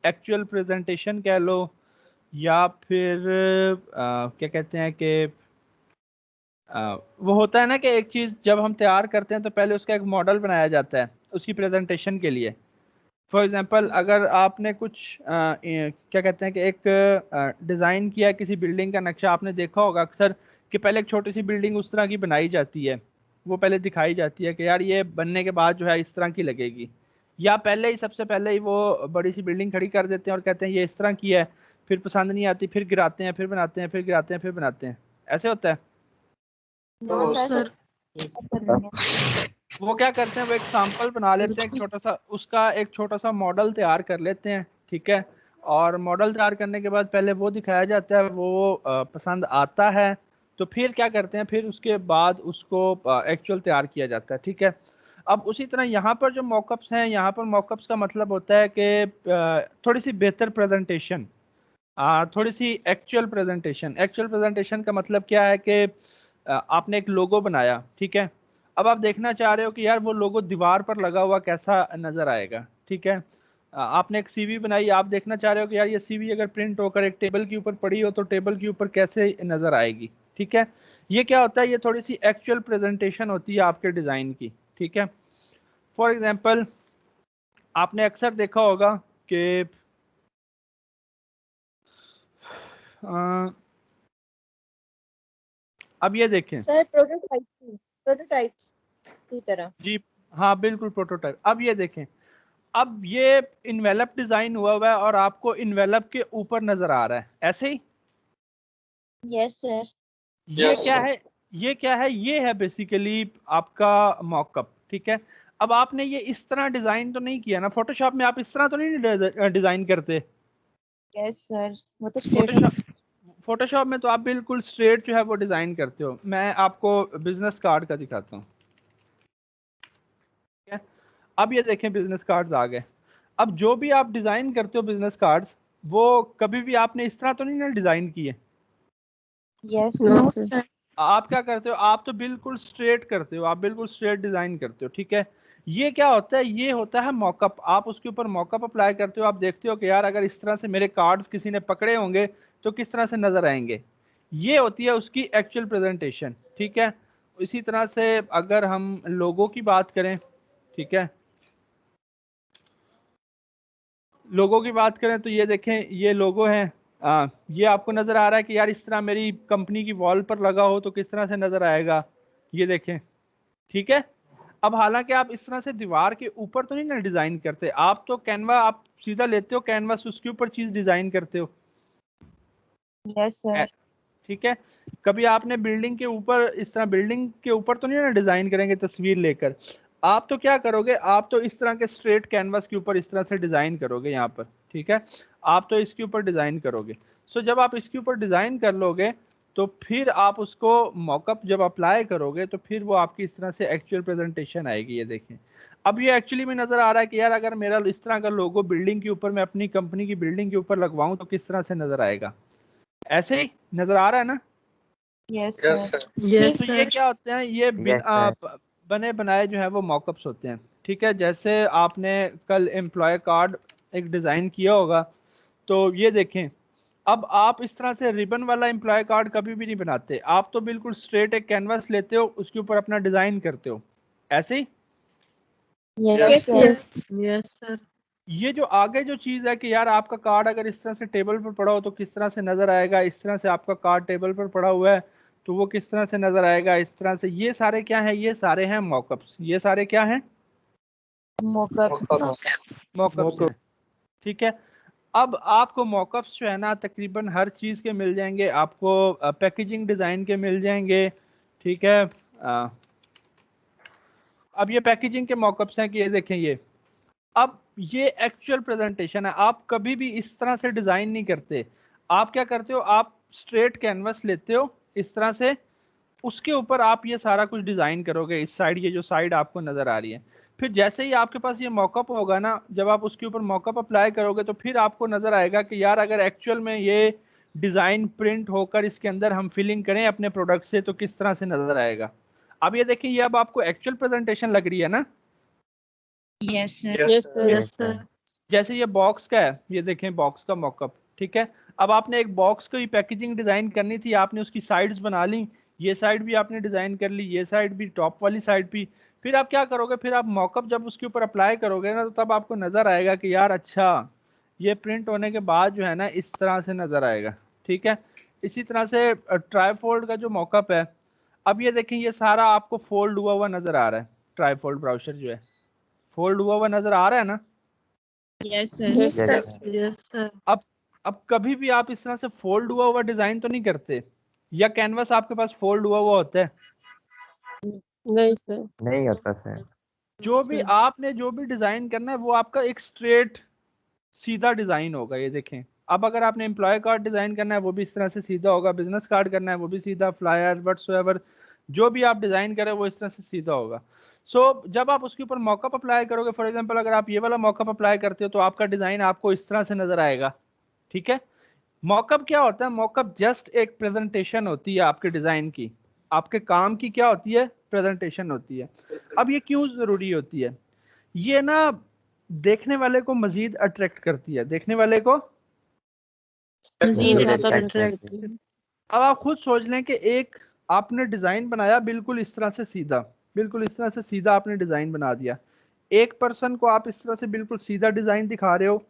S1: एक्चुअल प्रेजेंटेशन कह लो, या फिर क्या कहते हैं कि वो होता है ना कि एक चीज़ जब हम तैयार करते हैं तो पहले उसका एक मॉडल बनाया जाता है उसकी प्रेजेंटेशन के लिए। फॉर एग्जांपल, अगर आपने कुछ क्या कहते हैं कि एक डिज़ाइन किया किसी बिल्डिंग का नक्शा, आपने देखा होगा अक्सर कि पहले एक छोटी सी बिल्डिंग उस तरह की बनाई जाती है, वो पहले दिखाई जाती है कि यार ये बनने के बाद जो है इस तरह की लगेगी, या पहले ही सबसे पहले ही वो बड़ी सी बिल्डिंग खड़ी कर देते हैं और कहते हैं ये इस तरह की है, फिर पसंद नहीं आती, फिर गिराते हैं, फिर बनाते हैं, फिर गिराते हैं, फिर बनाते हैं। ऐसे होता है।
S6: No sir.
S1: वो क्या करते हैं, वो एक सैंपल बना लेते हैं, एक छोटा सा, उसका एक छोटा सा मॉडल तैयार कर लेते हैं, ठीक है। और मॉडल तैयार करने के बाद पहले वो दिखाया जाता है, वो पसंद आता है, तो फिर क्या करते हैं, फिर उसके बाद उसको एक्चुअल तैयार किया जाता है, ठीक है। अब उसी तरह यहाँ पर जो मॉकअप्स हैं, यहाँ पर मॉकअप्स का मतलब होता है कि थोड़ी सी बेहतर प्रेजेंटेशन, थोड़ी सी एक्चुअल प्रेजेंटेशन। एक्चुअल प्रेजेंटेशन का मतलब क्या है कि आपने एक लोगो बनाया, ठीक है। अब आप देखना चाह रहे हो कि यार वो लोगो दीवार पर लगा हुआ कैसा नज़र आएगा, ठीक है। आपने एक सीवी बनाई, आप देखना चाह रहे हो कि यार ये सीवी अगर प्रिंट होकर एक टेबल के ऊपर पड़ी हो तो टेबल के ऊपर कैसे नज़र आएगी, ठीक है। ये क्या होता है, ये थोड़ी सी एक्चुअल प्रेजेंटेशन होती है आपके डिज़ाइन की, ठीक है। फॉर एग्जाम्पल, आपने अक्सर देखा होगा कि अब ये देखें
S8: सर, प्रोटोटाइप की तरह।
S1: जी, हाँ बिल्कुल प्रोटोटाइप। अब ये देखें, अब ये इन्वेलप डिजाइन हुआ है और आपको इन्वेलप के ऊपर नजर आ रहा है, ऐसे ही।
S7: Yes sir.
S1: ये क्या है, ये क्या है, ये है बेसिकली आपका मॉकअप, ठीक है। अब आपने ये इस तरह डिजाइन तो नहीं किया ना, फोटोशॉप में आप इस तरह तो नहीं डिजाइन करते।
S7: यस सर, वो तो स्ट्रेट।
S1: फोटोशॉप में तो आप बिल्कुल स्ट्रेट जो है वो डिजाइन करते हो। मैं आपको बिजनेस कार्ड का दिखाता हूँ, ठीक है। अब ये देखें, बिजनेस कार्ड्स आ गए। अब जो भी आप डिजाइन करते हो बिजनेस कार्ड्स, वो कभी भी आपने इस तरह तो नहीं ना डिजाइन किए।
S7: Yes sir.
S1: आप क्या करते हो, आप तो बिल्कुल स्ट्रेट करते हो, आप बिल्कुल स्ट्रेट डिजाइन करते हो, ठीक है। ये क्या होता है, ये होता है मॉकअप। आप उसके ऊपर मॉकअप अप्लाई करते हो, आप देखते हो कि यार अगर इस तरह से मेरे कार्ड्स किसी ने पकड़े होंगे तो किस तरह से नजर आएंगे। ये होती है उसकी एक्चुअल प्रेजेंटेशन, ठीक है। इसी तरह से अगर हम लोगों की बात करें, ठीक है, लोगों की बात करें तो ये देखें, ये लोगो है। ये आपको नजर आ रहा है कि यार इस तरह मेरी कंपनी की वॉल पर लगा हो तो किस तरह से नजर आएगा, ये देखें, ठीक है। अब हालांकि आप इस तरह से दीवार के ऊपर तो नहीं ना डिजाइन करते, आप तो कैनवा आप सीधा लेते हो कैनवास, उसके ऊपर चीज डिजाइन करते हो।
S7: Yes sir.
S1: ठीक है, कभी आपने बिल्डिंग के ऊपर इस तरह बिल्डिंग के ऊपर तो नहीं ना डिजाइन करेंगे तस्वीर लेकर। आप तो क्या करोगे, आप तो इस तरह के स्ट्रेट कैनवास के ऊपर इस तरह से डिजाइन करोगे यहाँ पर, ठीक है। आप तो इसके ऊपर डिजाइन करोगे। सो जब आप इसके ऊपर डिजाइन कर लोगे तो फिर आप उसको मॉकअप जब अप्लाई करोगे तो फिर वो आपकी इस तरह से एक्चुअल प्रेजेंटेशन आएगी। ये देखें, अब ये एक्चुअली में नजर आ रहा है कि यार अगर मेरा इस तरह का लोगो बिल्डिंग के ऊपर, मैं अपनी कंपनी की बिल्डिंग के ऊपर लगवाऊं तो किस तरह से नजर आएगा। ऐसे ही नजर आ रहा है ना।
S7: Yes sir.
S6: यस
S1: तो ये
S6: सर।
S1: क्या होते हैं, ये बने बनाए जो है वो मॉकअप्स होते हैं, ठीक है। जैसे आपने कल एम्प्लॉय कार्ड एक डिजाइन किया होगा, तो ये देखें, अब आप इस तरह से रिबन वाला एम्प्लॉय कार्ड कभी भी नहीं बनाते, आप तो बिल्कुल स्ट्रेट एक कैनवास लेते हो, उसके ऊपर अपना डिजाइन करते हो, ऐसे ही।
S7: Yes sir.
S6: Yes sir.
S1: ये जो आगे जो चीज है कि यार आपका कार्ड अगर इस तरह से टेबल पर पड़ा हो तो किस तरह से नजर आएगा, इस तरह से आपका कार्ड टेबल पर पड़ा हुआ है तो वो किस तरह से नजर आएगा, इस तरह से। ये सारे क्या है, ये सारे हैं मॉकअप्स, ये सारे क्या हैं,
S7: Mockups.
S1: मॉकअप्स हैं। ठीक है, अब आपको मॉकअप्स जो है ना तकरीबन हर चीज़ के मिल जाएंगे, आपको पैकेजिंग डिज़ाइन के मिल जाएंगे। ठीक है, अब ये पैकेजिंग के मॉकअप्स हैं कि ये देखें, ये अब ये एक्चुअल प्रेजेंटेशन है। आप कभी भी इस तरह से डिज़ाइन नहीं करते। आप क्या करते हो, आप स्ट्रेट कैनवस लेते हो इस तरह से, उसके ऊपर आप ये सारा कुछ डिज़ाइन करोगे। इस साइड, ये जो साइड आपको नज़र आ रही है, फिर जैसे ही आपके पास ये मॉकअप होगा ना, जब आप उसके ऊपर मॉकअप अप्लाई करोगे तो फिर आपको नज़र आएगा कि यार अगर एक्चुअल में ये डिज़ाइन प्रिंट होकर इसके अंदर हम फिलिंग करें अपने प्रोडक्ट से तो किस तरह से नज़र आएगा। अब ये देखिए, ये अब आपको एक्चुअल प्रेजेंटेशन लग रही है ना।
S7: Yes, sir.
S6: Yes sir.
S1: जैसे ये बॉक्स का है, ये देखें बॉक्स का मॉकअप। ठीक है, अब आपने एक बॉक्स की पैकेजिंग डिज़ाइन करनी थी, आपने उसकी साइड्स बना ली, ये साइड भी आपने डिज़ाइन कर ली, ये साइड भी, टॉप वाली साइड भी। फिर आप क्या करोगे, फिर आप मॉकअप जब उसके ऊपर अप्लाई करोगे ना, तो तब आपको नज़र आएगा कि यार अच्छा ये प्रिंट होने के बाद जो है ना इस तरह से नज़र आएगा। ठीक है, इसी तरह से ट्राईफोल्ड का जो मॉकअप है, अब ये देखें ये सारा आपको फोल्ड हुआ हुआ नज़र आ रहा है। ट्राईफोल्ड ब्राउज़र जो है फोल्ड हुआ हुआ नज़र आ रहा है ना।
S7: Yes, sir.
S6: Yes sir.
S1: अब कभी भी आप इस तरह से फोल्ड हुआ हुआ डिजाइन तो नहीं करते, या कैनवस आपके पास फोल्ड हुआ हुआ होता है?
S6: नहीं सर।
S2: नहीं होता सर।
S1: जो भी आपने जो भी डिजाइन करना है वो आपका एक स्ट्रेट सीधा डिजाइन होगा। ये देखें, अब अगर आपने एम्प्लॉय कार्ड डिजाइन करना है वो भी इस तरह से सीधा होगा, बिजनेस कार्ड करना है वो भी सीधा, फ्लायर व्हाटसोएवर जो भी आप डिजाइन करें वो इस तरह से सीधा होगा। सो जब आप उसके ऊपर मॉकअप अप्लाई करोगे, फॉर एग्जांपल अगर आप ये वाला मॉकअप अप्लाई करते हो तो आपका डिजाइन आपको इस तरह से नजर आएगा। ठीक है, मॉकअप क्या होता है, मॉकअप जस्ट एक प्रेजेंटेशन होती है आपके डिजाइन की, आपके काम की क्या होती है, प्रेजेंटेशन होती है। अब ये क्यों जरूरी होती है, ये ना देखने वाले को मजीद अट्रैक्ट करती है, देखने वाले को।
S7: मजीद
S2: Attract
S6: अट्रैक्ट।
S2: करती है।
S1: अब आप खुद सोच लें कि एक आपने डिजाइन बनाया बिल्कुल इस तरह से सीधा, बिल्कुल इस तरह से सीधा आपने डिजाइन बना दिया। एक पर्सन को आप इस तरह से बिल्कुल सीधा डिजाइन दिखा रहे हो,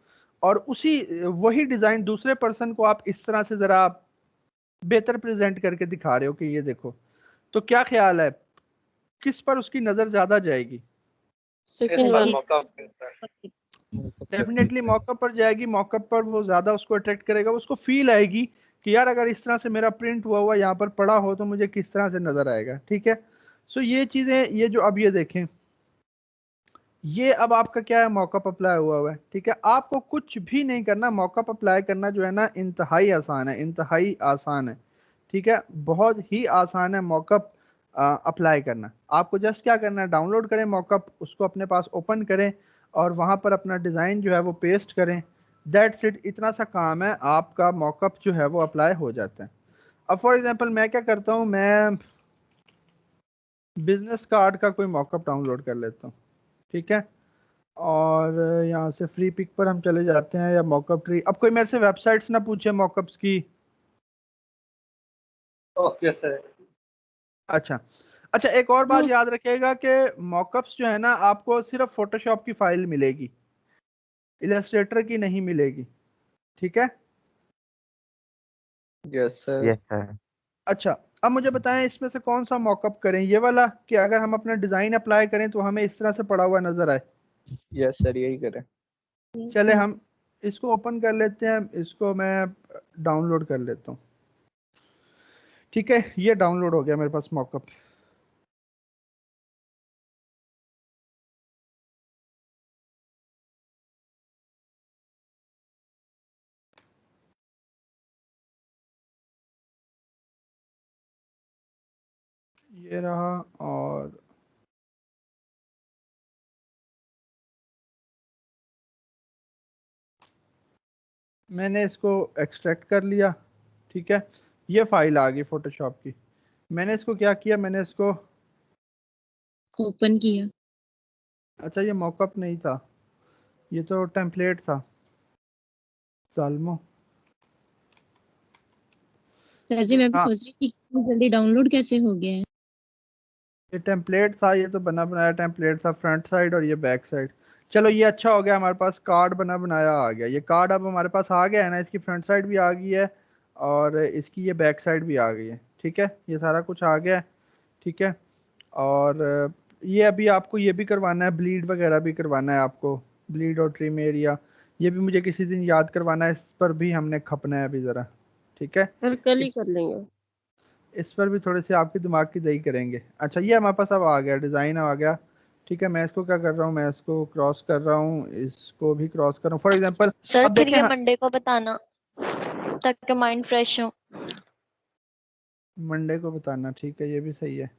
S1: और उसी वही डिजाइन दूसरे पर्सन को आप इस तरह से जरा बेहतर प्रेजेंट करके दिखा रहे हो कि ये देखो, तो क्या ख्याल है किस पर उसकी नजर ज्यादा जाएगी?
S6: Second one.
S1: डेफिनेटली मौका पर जाएगी, मौका पर वो ज्यादा उसको अट्रैक्ट करेगा, उसको फील आएगी कि यार अगर इस तरह से मेरा प्रिंट हुआ हुआ यहाँ पर पड़ा हो तो मुझे किस तरह से नजर आएगा। ठीक है, सो ये चीजें, ये जो अब ये देखें, ये अब आपका क्या है, मॉकअप अप्लाई हुआ हुआ है। ठीक है, आपको कुछ भी नहीं करना, मॉकअप अप्लाई करना जो है ना इंतहाई आसान है, इंतहाई आसान है। ठीक है, बहुत ही आसान है मॉकअप अप्लाई करना। आपको जस्ट क्या करना है, डाउनलोड करें मॉकअप, उसको अपने पास ओपन करें और वहाँ पर अपना डिज़ाइन जो है वो पेस्ट करें। दैट्स इट, इतना सा काम है, आपका मॉकअप जो है वो अप्लाई हो जाता है। अब फॉर एग्जांपल मैं क्या करता हूँ, मैं बिजनेस कार्ड का कोई मॉकअप डाउनलोड कर लेता हूँ। ठीक है, और यहाँ से फ्री पिक पर हम चले जाते हैं, या मॉकअप ट्री। अब कोई मेरे से वेबसाइट्स ना पूछे मॉकअप्स की।
S5: Okay sir.
S1: अच्छा अच्छा, एक और बात याद रखिएगा कि मॉकअप्स जो है ना आपको सिर्फ फोटोशॉप की फाइल मिलेगी, इलस्ट्रेटर की नहीं मिलेगी। ठीक है,
S5: यस सर।
S2: Yes sir.
S1: अच्छा अब मुझे बताएं इसमें से कौन सा मॉकअप करें, ये वाला कि अगर हम अपना डिजाइन अप्लाई करें तो हमें इस तरह से पड़ा हुआ नजर आए?
S5: यस सर, यही करें।
S1: चले हम इसको ओपन कर लेते हैं, इसको मैं डाउनलोड कर लेता हूँ। ठीक है, ये डाउनलोड हो गया मेरे पास मॉकअप। ये रहा, और मैंने इसको एक्सट्रैक्ट कर लिया। ठीक है, ये फाइल आ गई फोटोशॉप की। मैंने इसको क्या किया, मैंने इसको
S7: ओपन किया।
S1: अच्छा ये मॉकअप नहीं था, ये तो टेम्पलेट था सालमो।
S7: सर जी, मैं भी
S1: हाँ,
S7: सोच रही थी कि जल्दी डाउनलोड कैसे हो गया है।
S1: ये टेम्पलेट था, ये तो बना बनाया टेम्पलेट था, फ्रंट साइड और ये बैक साइड। चलो ये अच्छा हो गया, हमारे पास कार्ड बना बनाया आ गया। ये कार्ड अब हमारे पास आ गया है ना, इसकी फ्रंट साइड भी आ गई है और इसकी ये बैक साइड भी आ गई है। ठीक है, ये सारा कुछ आ गया है, ठीक है। और ये अभी आपको ये भी करवाना है, ब्लीड वगैरह भी करवाना है आपको, ब्लीड और ट्रिम एरिया, ये भी मुझे किसी दिन याद करवाना है, इस पर भी हमने खपना है अभी ज़रा, ठीक है।
S6: सर कल ही कर लेंगे।
S1: इस पर भी थोड़े से आपके दिमाग की दही करेंगे। अच्छा, ये हमारे पास अब आ गया, डिज़ाइन आ गया, ठीक है। मैं इसको क्या कर रहा हूँ, मैं इसको क्रॉस कर रहा हूँ, इसको भी क्रॉस कर रहा हूँ, फॉर एग्जांपल।
S3: सर
S1: अब
S3: फिर
S1: देखिए
S3: ये मंडे को बताना ताकि माइंड फ्रेश हो।
S1: मंडे को बताना, ठीक है, ये भी सही है।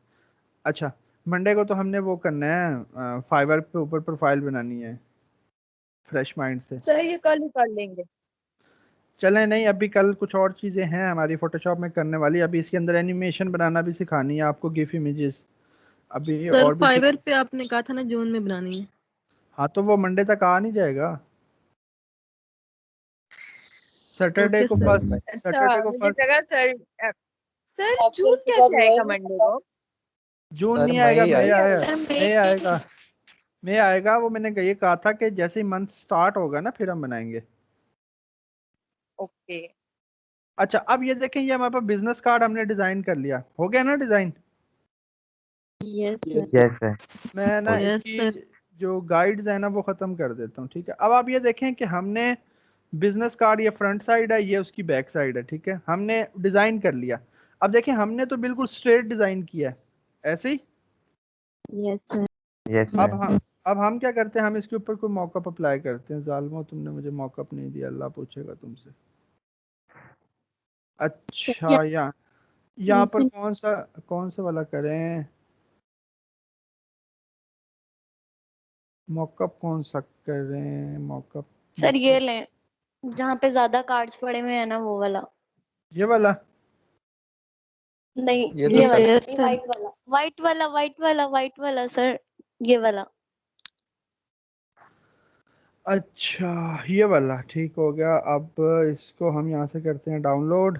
S1: अच्छा, मंडे को तो हमने वो करना है, फाइवर पे ऊपर प्रोफाइल बनानी है फ्रेश माइंड से।
S8: सर ये कल ही कर लेंगे।
S1: चलें, नहीं अभी कल कुछ और चीज़ें हैं हमारी फोटोशॉप में करने वाली, अभी इसके अंदर एनिमेशन बनाना भी सिखानी है आपको, गिफ इमेजेस अभी
S9: सर
S1: और भी
S9: फाइवर पे आपने कहा था ना जून में बनानी है।
S1: हाँ, तो वो मंडे तक आ नहीं जाएगा, सैटरडे
S9: ओके
S1: को
S9: सर।
S1: फर्स्ट,
S8: अच्छा
S1: सैटरडे को
S8: मुझे
S1: फर्स्ट।
S8: लगा सर जून कैसे आएगा मंडे को?
S1: जून
S2: सर
S1: नहीं आएगा,
S2: मई
S1: मई
S2: आएगा।
S1: आएगा,
S3: सर
S1: मई आएगा, मई आएगा। वो मैंने ये कहा था कि जैसे ही मंथ स्टार्ट होगा ना फिर हम बनाएंगे।
S8: ओके।
S1: अच्छा, अब ये देखें, ये हमारे पास बिजनेस कार्ड हमने डिजाइन कर लिया, हो गया ना design.
S6: Yes sir.
S2: Yes sir.
S1: मैं ना
S9: यस
S1: इसकी
S9: सर।
S1: जो गाइड्स है ना वो खत्म कर देता हूँ, ठीक है। अब आप ये देखें कि हमने बिजनेस कार्ड, ये फ्रंट साइड है, ये उसकी बैक साइड है, ठीक है, हमने डिजाइन कर लिया। अब देखें, हमने तो बिल्कुल स्ट्रेट डिजाइन किया है ऐसे ही।
S3: Yes sir.
S2: यस
S1: अब
S2: सर।
S1: हम अब हम क्या करते हैं, हम इसके ऊपर कोई मॉकअप अप्लाई करते हैं। जालिमो, तुमने मुझे मॉकअप नहीं दिया, अल्लाह पूछेगा तुमसे। अच्छा, यहाँ पर कौन सा वाला करें, मॉकअप कौन सा करें, मॉकअप
S3: सर ये
S1: मॉकअप
S3: लें जहाँ पे ज्यादा कार्ड्स पड़े हुए हैं ना, वो वाला।
S1: ये वाला।
S3: नहीं,
S2: ये तो
S3: ये
S2: सर
S3: वाला,
S6: यस सर।
S3: वाइट वाला, वाइट वाला, वाइट वाला, वाइट वाला सर, ये वाला।
S1: अच्छा, ये वाला ठीक हो गया। अब इसको हम यहाँ से करते हैं डाउनलोड।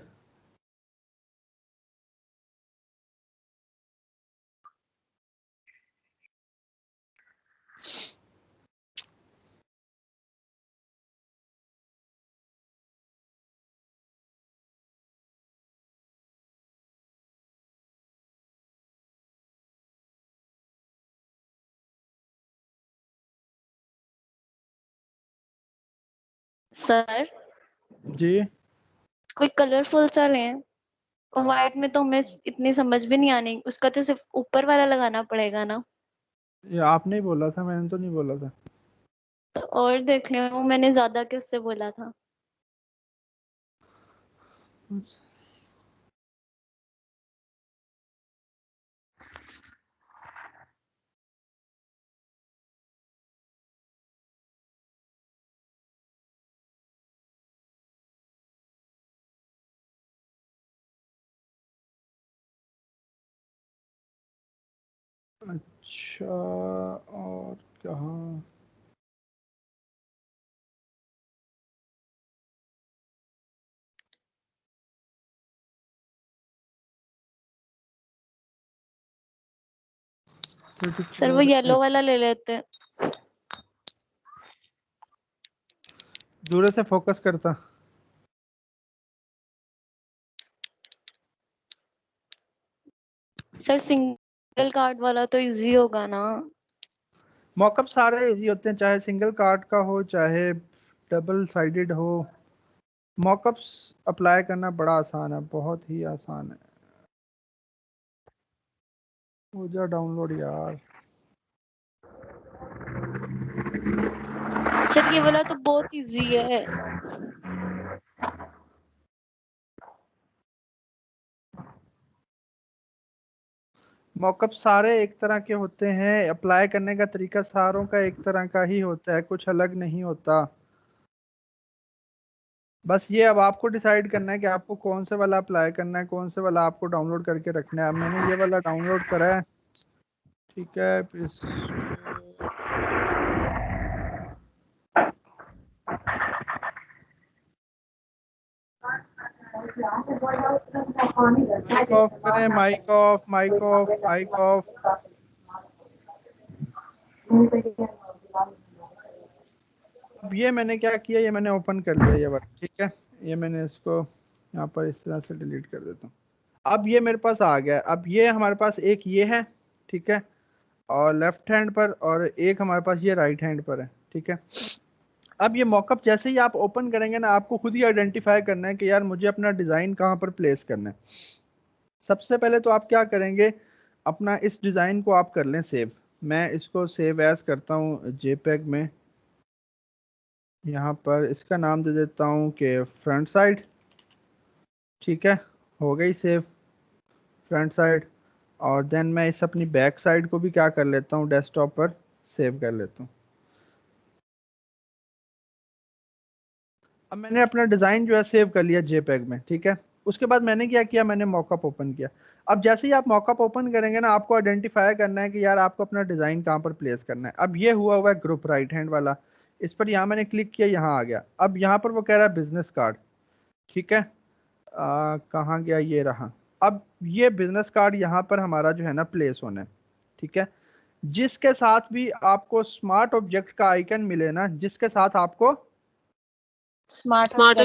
S3: सर
S1: जी,
S3: कोई कलरफुल सा लें, व्हाइट में तो हमें इतनी समझ भी नहीं आनी, उसका तो सिर्फ ऊपर वाला लगाना पड़ेगा ना।
S1: ये आपने ही बोला था, मैंने तो नहीं बोला था।
S3: तो और देख लें, वो मैंने ज्यादा किससे बोला था।
S1: अच्छा, और कहाँ,
S3: सर वो येलो वाला ले लेते हैं।
S1: दूर से फोकस करता।
S3: सर सिंगल कार्ड वाला तो इजी होगा ना।
S1: मॉकअप सारे इजी होते हैं, चाहे सिंगल कार्ड का हो चाहे डबल साइडेड हो। मॉकअप्स अप्लाई करना बड़ा आसान है, बहुत ही आसान है। हो जा डाउनलोड यार।
S3: सर ये वाला तो बहुत इजी है।
S1: मॉकअप सारे एक तरह के होते हैं, अप्लाई करने का तरीका सारों का एक तरह का ही होता है, कुछ अलग नहीं होता। बस ये अब आपको डिसाइड करना है कि आपको कौन से वाला अप्लाई करना है, कौन से वाला आपको डाउनलोड करके रखना है। अब मैंने ये वाला डाउनलोड करा है, ठीक है। इसको माइक ऑफ करें, mic off, mic off, mic off. अब ये मैंने क्या किया, ये मैंने ओपन कर लिया ये वाला, ठीक है। ये मैंने इसको यहाँ पर इस तरह से डिलीट कर देता हूँ। अब ये मेरे पास आ गया। अब ये हमारे पास एक ये है, ठीक है, और लेफ्ट हैंड पर, और एक हमारे पास ये राइट हैंड पर है, ठीक है। अब ये मॉकअप जैसे ही आप ओपन करेंगे ना, आपको खुद ही आइडेंटिफाई करना है कि यार मुझे अपना डिज़ाइन कहाँ पर प्लेस करना है। सबसे पहले तो आप क्या करेंगे, अपना इस डिज़ाइन को आप कर लें सेव। मैं इसको सेव एज करता हूँ जेपेग में। यहाँ पर इसका नाम दे देता हूँ कि फ्रंट साइड, ठीक है, हो गई सेव फ्रंट साइड। और देन मैं इस अपनी बैक साइड को भी क्या कर लेता हूँ, डेस्कटॉप पर सेव कर लेता हूँ। अब मैंने अपना डिज़ाइन जो है सेव कर लिया जेपेग में, ठीक है। उसके बाद मैंने क्या किया, मैंने मॉकअप ओपन किया। अब जैसे ही आप मॉकअप ओपन करेंगे ना, आपको आइडेंटिफाई करना है कि यार आपको अपना डिज़ाइन कहाँ पर प्लेस करना है। अब ये हुआ है ग्रुप राइट हैंड वाला, इस पर यहाँ मैंने क्लिक किया, यहाँ आ गया। अब यहाँ पर वो कह रहा है बिजनेस कार्ड, ठीक है, कहाँ गया, ये रहा। अब ये बिजनेस कार्ड यहाँ पर हमारा जो है ना प्लेस होना है, ठीक है। जिसके साथ भी आपको स्मार्ट ऑब्जेक्ट का आइकन मिले ना, जिसके साथ आपको
S8: स्मार्ट
S1: स्मार्ट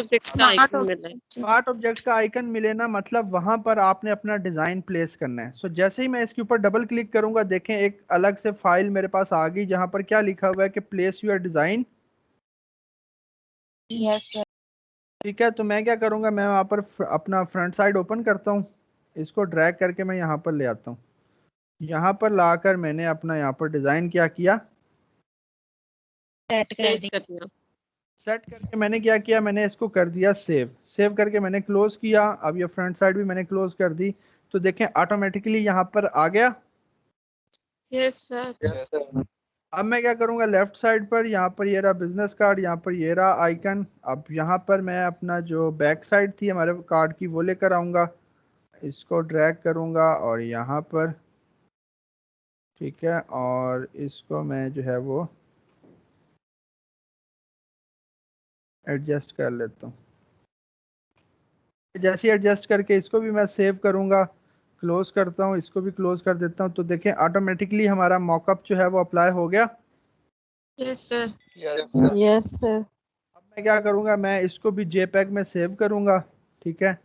S1: ऑब्जेक्ट का आइकन मिले ना, मतलब वहां पर आपने अपना डिजाइन प्लेस करना है। सो जैसे ही मैं इसके ऊपर डबल क्लिक करूंगा, देखें एक अलग से फाइल मेरे पास आ गई, जहां पर क्या लिखा हुआ है कि place your design.
S8: Yes sir.
S1: ठीक है, तो मैं क्या करूंगा, मैं वहां पर अपना फ्रंट साइड ओपन करता हूँ, इसको ड्रैग करके मैं यहाँ पर ले आता हूँ। यहाँ पर लाकर मैंने अपना यहाँ पर डिजाइन क्या किया, सेट करके मैंने क्या किया, मैंने इसको कर दिया सेव। सेव करके मैंने क्लोज किया। अब ये फ्रंट साइड भी मैंने क्लोज कर दी, तो देखें ऑटोमेटिकली यहाँ पर आ गया।
S8: Yes sir.
S1: अब मैं क्या करूँगा, लेफ्ट साइड पर यहाँ पर ये रहा बिजनेस कार्ड, यहाँ पर ये रहा आइकन। अब यहाँ पर मैं अपना जो बैक साइड थी हमारे कार्ड की वो लेकर आऊँगा, इसको ड्रैग करूँगा और यहाँ पर, ठीक है, और इसको मैं जो है वो एडजस्ट कर लेता हूँ। जैसे एडजस्ट करके इसको भी मैं सेव करूँगा, क्लोज करता हूँ, इसको भी क्लोज कर देता हूँ। तो देखें ऑटोमेटिकली हमारा मॉकअप जो है वो अप्लाई हो गया।
S8: Yes sir.
S6: Yes sir.
S1: अब मैं क्या करूँगा, मैं इसको भी जेपैग में सेव करूँगा, ठीक है,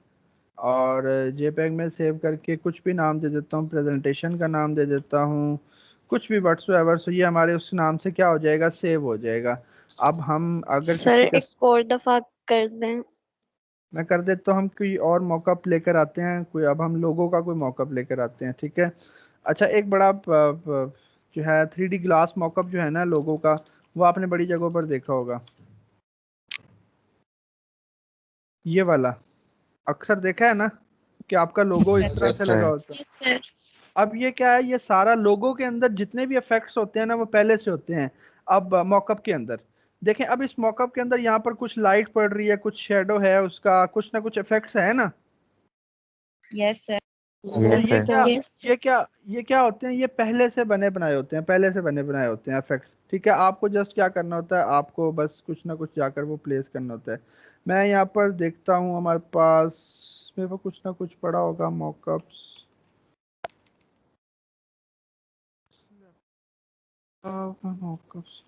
S1: और जेपैग में सेव करके कुछ भी नाम दे देता हूँ, प्रेजेंटेशन का नाम दे देता हूँ, कुछ भी व्हाट्सएवर। सो ये हमारे उस नाम से क्या हो जाएगा, सेव हो जाएगा। अब हम अगर
S3: सर
S1: किसी का,
S3: एक और दफा कर दें।
S1: मैं कर देता हूँ, हम कोई और मॉकअप लेकर आते हैं, कोई अब हम लोगों का कोई मॉकअप लेकर आते हैं, ठीक है। अच्छा, एक बड़ा जो है 3D ग्लास मॉकअप जो है ना लोगों का, वो आपने बड़ी जगहों पर देखा होगा, ये वाला अक्सर देखा है ना कि आपका लोगो इस तरह से लगा होता है।
S8: Yes sir.
S1: अब ये क्या है, ये सारा लोगो के अंदर जितने भी इफेक्ट्स होते हैं ना, वो पहले से होते हैं अब मॉकअप के अंदर। देखें अब इस मॉकअप के अंदर यहाँ पर कुछ लाइट पड़ रही है, कुछ शेडो है, उसका कुछ ना कुछ इफेक्ट्स है ना।
S8: Yes sir.
S1: तो
S2: यस
S1: ये
S2: सर।
S1: क्या,
S8: यस
S1: ये क्या होते हैं, ये पहले से बने बनाए होते हैं, पहले से बने बनाए होते हैं इफेक्ट्स, ठीक है। आपको जस्ट क्या करना होता है, आपको बस कुछ ना कुछ जाकर वो प्लेस करना होता है। मैं यहाँ पर देखता हूँ हमारे पास में वो कुछ ना कुछ पड़ा होगा मॉकअप्स,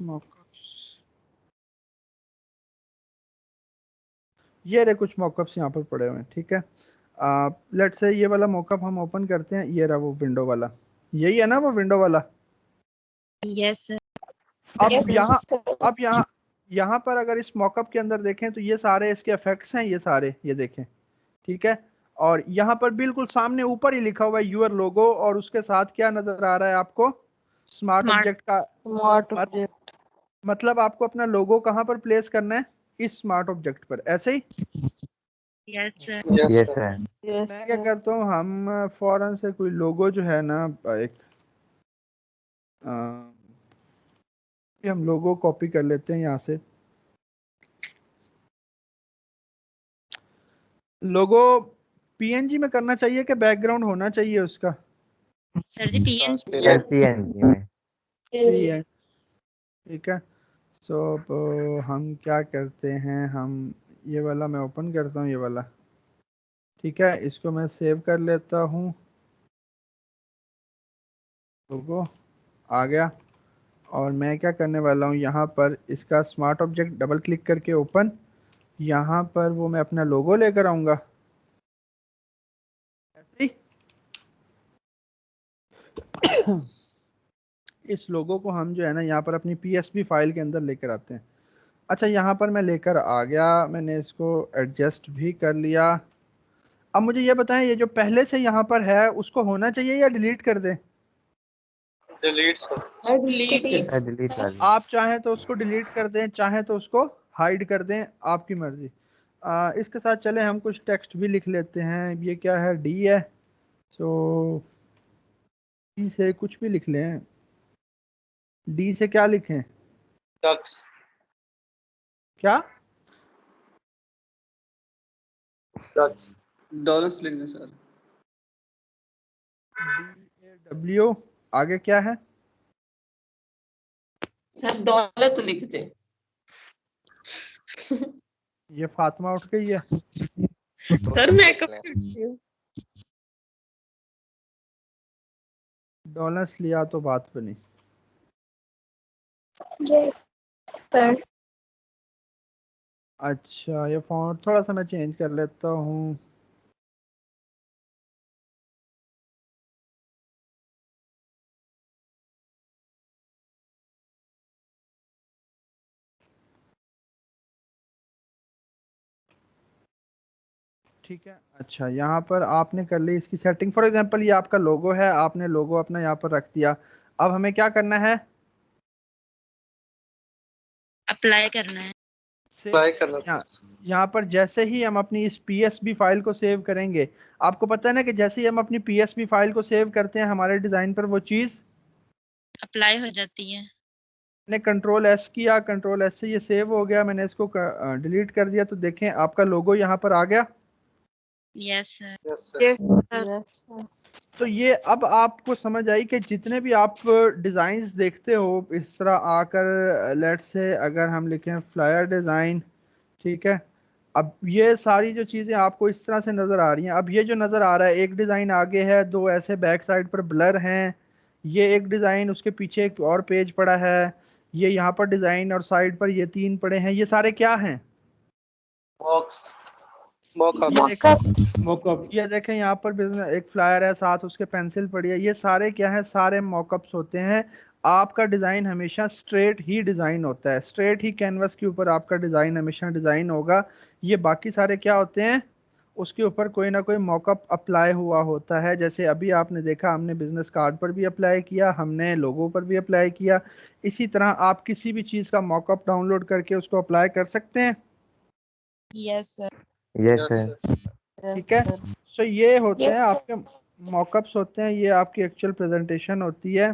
S1: मॉकअप्स, ये रहे कुछ मॉकअप्स यहाँ पर पड़े हुए हैं, ठीक है। लेट्स से ये वाला मॉकअप हम ओपन करते हैं, ये रहा वो विंडो वाला, यही है ना वो विंडो वाला।
S8: Yes sir.
S1: अब यहाँ पर अगर इस मॉकअप के अंदर देखें तो ये सारे इसके इफेक्ट्स हैं, ये सारे ये देखें, ठीक है। और यहाँ पर बिल्कुल सामने ऊपर ही लिखा हुआ है यूर लोगो, और उसके साथ क्या नजर आ रहा है आपको, स्मार्ट ऑब्जेक्ट का।
S6: Smart object.
S1: मतलब आपको अपना लोगो कहाँ पर प्लेस करना है, इस स्मार्ट ऑब्जेक्ट पर, ऐसे ही।
S8: Yes sir.
S2: Yes sir.
S1: मैं क्या करता हूँ, हम फौरन से कोई लोगो जो है ना, एक हम लोगो कॉपी कर लेते हैं यहाँ से। लोगो पीएनजी में करना चाहिए कि बैकग्राउंड होना चाहिए उसका,
S8: सर जी पीएनजी।
S2: PNG में।
S1: ठीक है। सो अब हम क्या करते हैं, हम ये वाला मैं ओपन करता हूँ, ये वाला, ठीक है, इसको मैं सेव कर लेता हूँ। लोगो आ गया, और मैं क्या करने वाला हूँ, यहाँ पर इसका स्मार्ट ऑब्जेक्ट डबल क्लिक करके ओपन, यहाँ पर वो मैं अपना लोगो लेकर आऊँगा, ऐसे इस लोगो को हम जो है ना यहाँ पर अपनी PSP फाइल के अंदर लेकर आते हैं। अच्छा, यहाँ पर मैं लेकर आ गया, मैंने इसको एडजस्ट भी कर लिया। अब मुझे ये बताएं, ये जो पहले से यहाँ पर है उसको होना चाहिए या डिलीट कर दें?
S2: डिलीट कर दी।
S1: आप चाहें तो उसको डिलीट कर दें, चाहें तो उसको हाइड कर दें, आपकी मर्जी। इसके साथ चले हम कुछ टेक्स्ट भी लिख लेते हैं। ये क्या है? डी है, सो डी से कुछ भी लिख लें। डी से क्या लिखें?
S2: डक्स।
S1: क्या?
S2: डक्स।
S5: डॉलर्स लिख दें सर।
S1: DAW, आगे क्या है?
S10: सर दौलत लिख दे।
S1: ये फातिमा उठ गई है।
S10: सर मैं करती हूँ।
S1: डॉलर्स लिया तो बात बनी।
S3: Yes sir.
S1: अच्छा, ये फॉन्ट थोड़ा सा मैं चेंज कर लेता हूँ। ठीक है। अच्छा, यहाँ पर आपने कर ली इसकी सेटिंग। फॉर एग्जांपल ये आपका लोगो है, आपने लोगो अपना यहाँ पर रख दिया। अब हमें क्या करना है?
S7: अप्लाई करना है।
S2: अप्लाई करना।
S1: यहाँ पर जैसे ही हम अपनी इस PSB फाइल को सेव करेंगे, आपको पता है ना कि जैसे ही हम अपनी PSB फाइल को सेव करते हैं हमारे डिजाइन पर वो चीज
S7: अप्लाई हो जाती है।
S1: मैंने Ctrl+S किया, Ctrl+S से ये सेव हो गया, मैंने इसको डिलीट कर दिया, तो देखें आपका लोगो यहाँ पर आ गया।
S7: Yes sir.
S2: Yes sir.
S6: Yes sir.
S1: तो ये अब आपको समझ आई कि जितने भी आप डिज़ाइंस देखते हो इस तरह आकर, लेट से अगर हम लिखें फ्लायर डिज़ाइन, ठीक है, अब ये सारी जो चीज़ें आपको इस तरह से नज़र आ रही हैं। अब ये जो नज़र आ रहा है, एक डिज़ाइन आगे है, दो ऐसे बैक साइड पर ब्लर हैं, ये एक डिज़ाइन, उसके पीछे एक और पेज पड़ा है, ये यहाँ पर डिज़ाइन और साइड पर ये 3 पड़े हैं, ये सारे क्या हैं?
S2: बॉक्स। मॉकअप।
S1: ये देखें यहाँ पर बिजनेस एक फ्लायर है, साथ उसके पेंसिल पड़ी है, ये सारे क्या है? सारे मॉकअप्स होते हैं। आपका डिज़ाइन हमेशा स्ट्रेट ही डिज़ाइन होता है, स्ट्रेट ही कैनवस के ऊपर आपका डिज़ाइन हमेशा डिज़ाइन होगा। ये बाकी सारे क्या होते हैं? उसके ऊपर कोई ना कोई मॉकअप अप्लाई हुआ होता है। जैसे अभी आपने देखा, हमने बिजनेस कार्ड पर भी अप्लाई किया, हमने लोगो पर भी अप्लाई किया। इसी तरह आप किसी भी चीज़ का मॉकअप डाउनलोड करके उसको अप्लाई कर सकते हैं।
S7: Yes sir.
S2: Yes sir.
S1: ठीक है। सो ये होते हैं आपके मॉकअप्स होते हैं, ये आपकी एक्चुअल प्रेजेंटेशन होती है।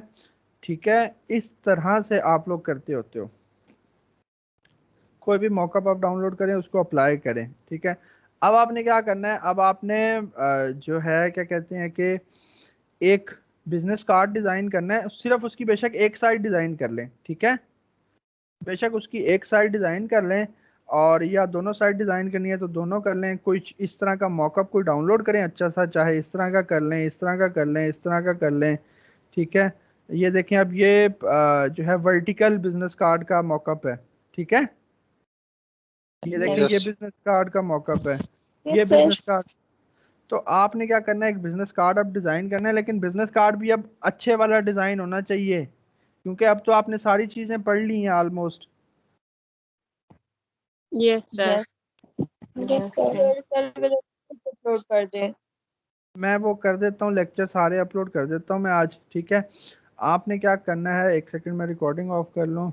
S1: ठीक है, इस तरह से आप लोग करते होते हो। कोई भी मॉकअप आप डाउनलोड करें, उसको अप्लाई करें। ठीक है, अब आपने क्या करना है? अब आपने जो है क्या कहते हैं कि एक बिजनेस कार्ड डिज़ाइन करना है। सिर्फ उसकी बेशक एक साइड डिज़ाइन कर लें, ठीक है, बेशक उसकी एक साइड डिज़ाइन कर लें, और या दोनों साइड डिज़ाइन करनी है तो दोनों कर लें। कोई इस तरह का मॉकअप कोई डाउनलोड करें अच्छा सा, चाहे इस तरह का कर लें, इस तरह का कर लें, इस तरह का कर लें। ठीक है, ये देखें, अब ये जो है वर्टिकल बिजनेस कार्ड का मॉकअप है। ठीक है, ये देखें, ये बिजनेस कार्ड का मॉकअप है, ये बिजनेस कार्ड। तो आपने क्या करना है? एक बिजनेस कार्ड अब डिज़ाइन करना है, लेकिन बिजनेस कार्ड भी अब अच्छे वाला डिज़ाइन होना चाहिए, क्योंकि अब तो आपने सारी चीज़ें पढ़ ली हैं almost.
S10: Yes sir.
S8: Yes sir. Upload कर दें।
S1: मैं वो कर देता हूँ, लेक्चर सारे अपलोड कर देता हूँ मैं आज। ठीक है, आपने क्या करना है, एक सेकंड में रिकॉर्डिंग ऑफ कर लूँ।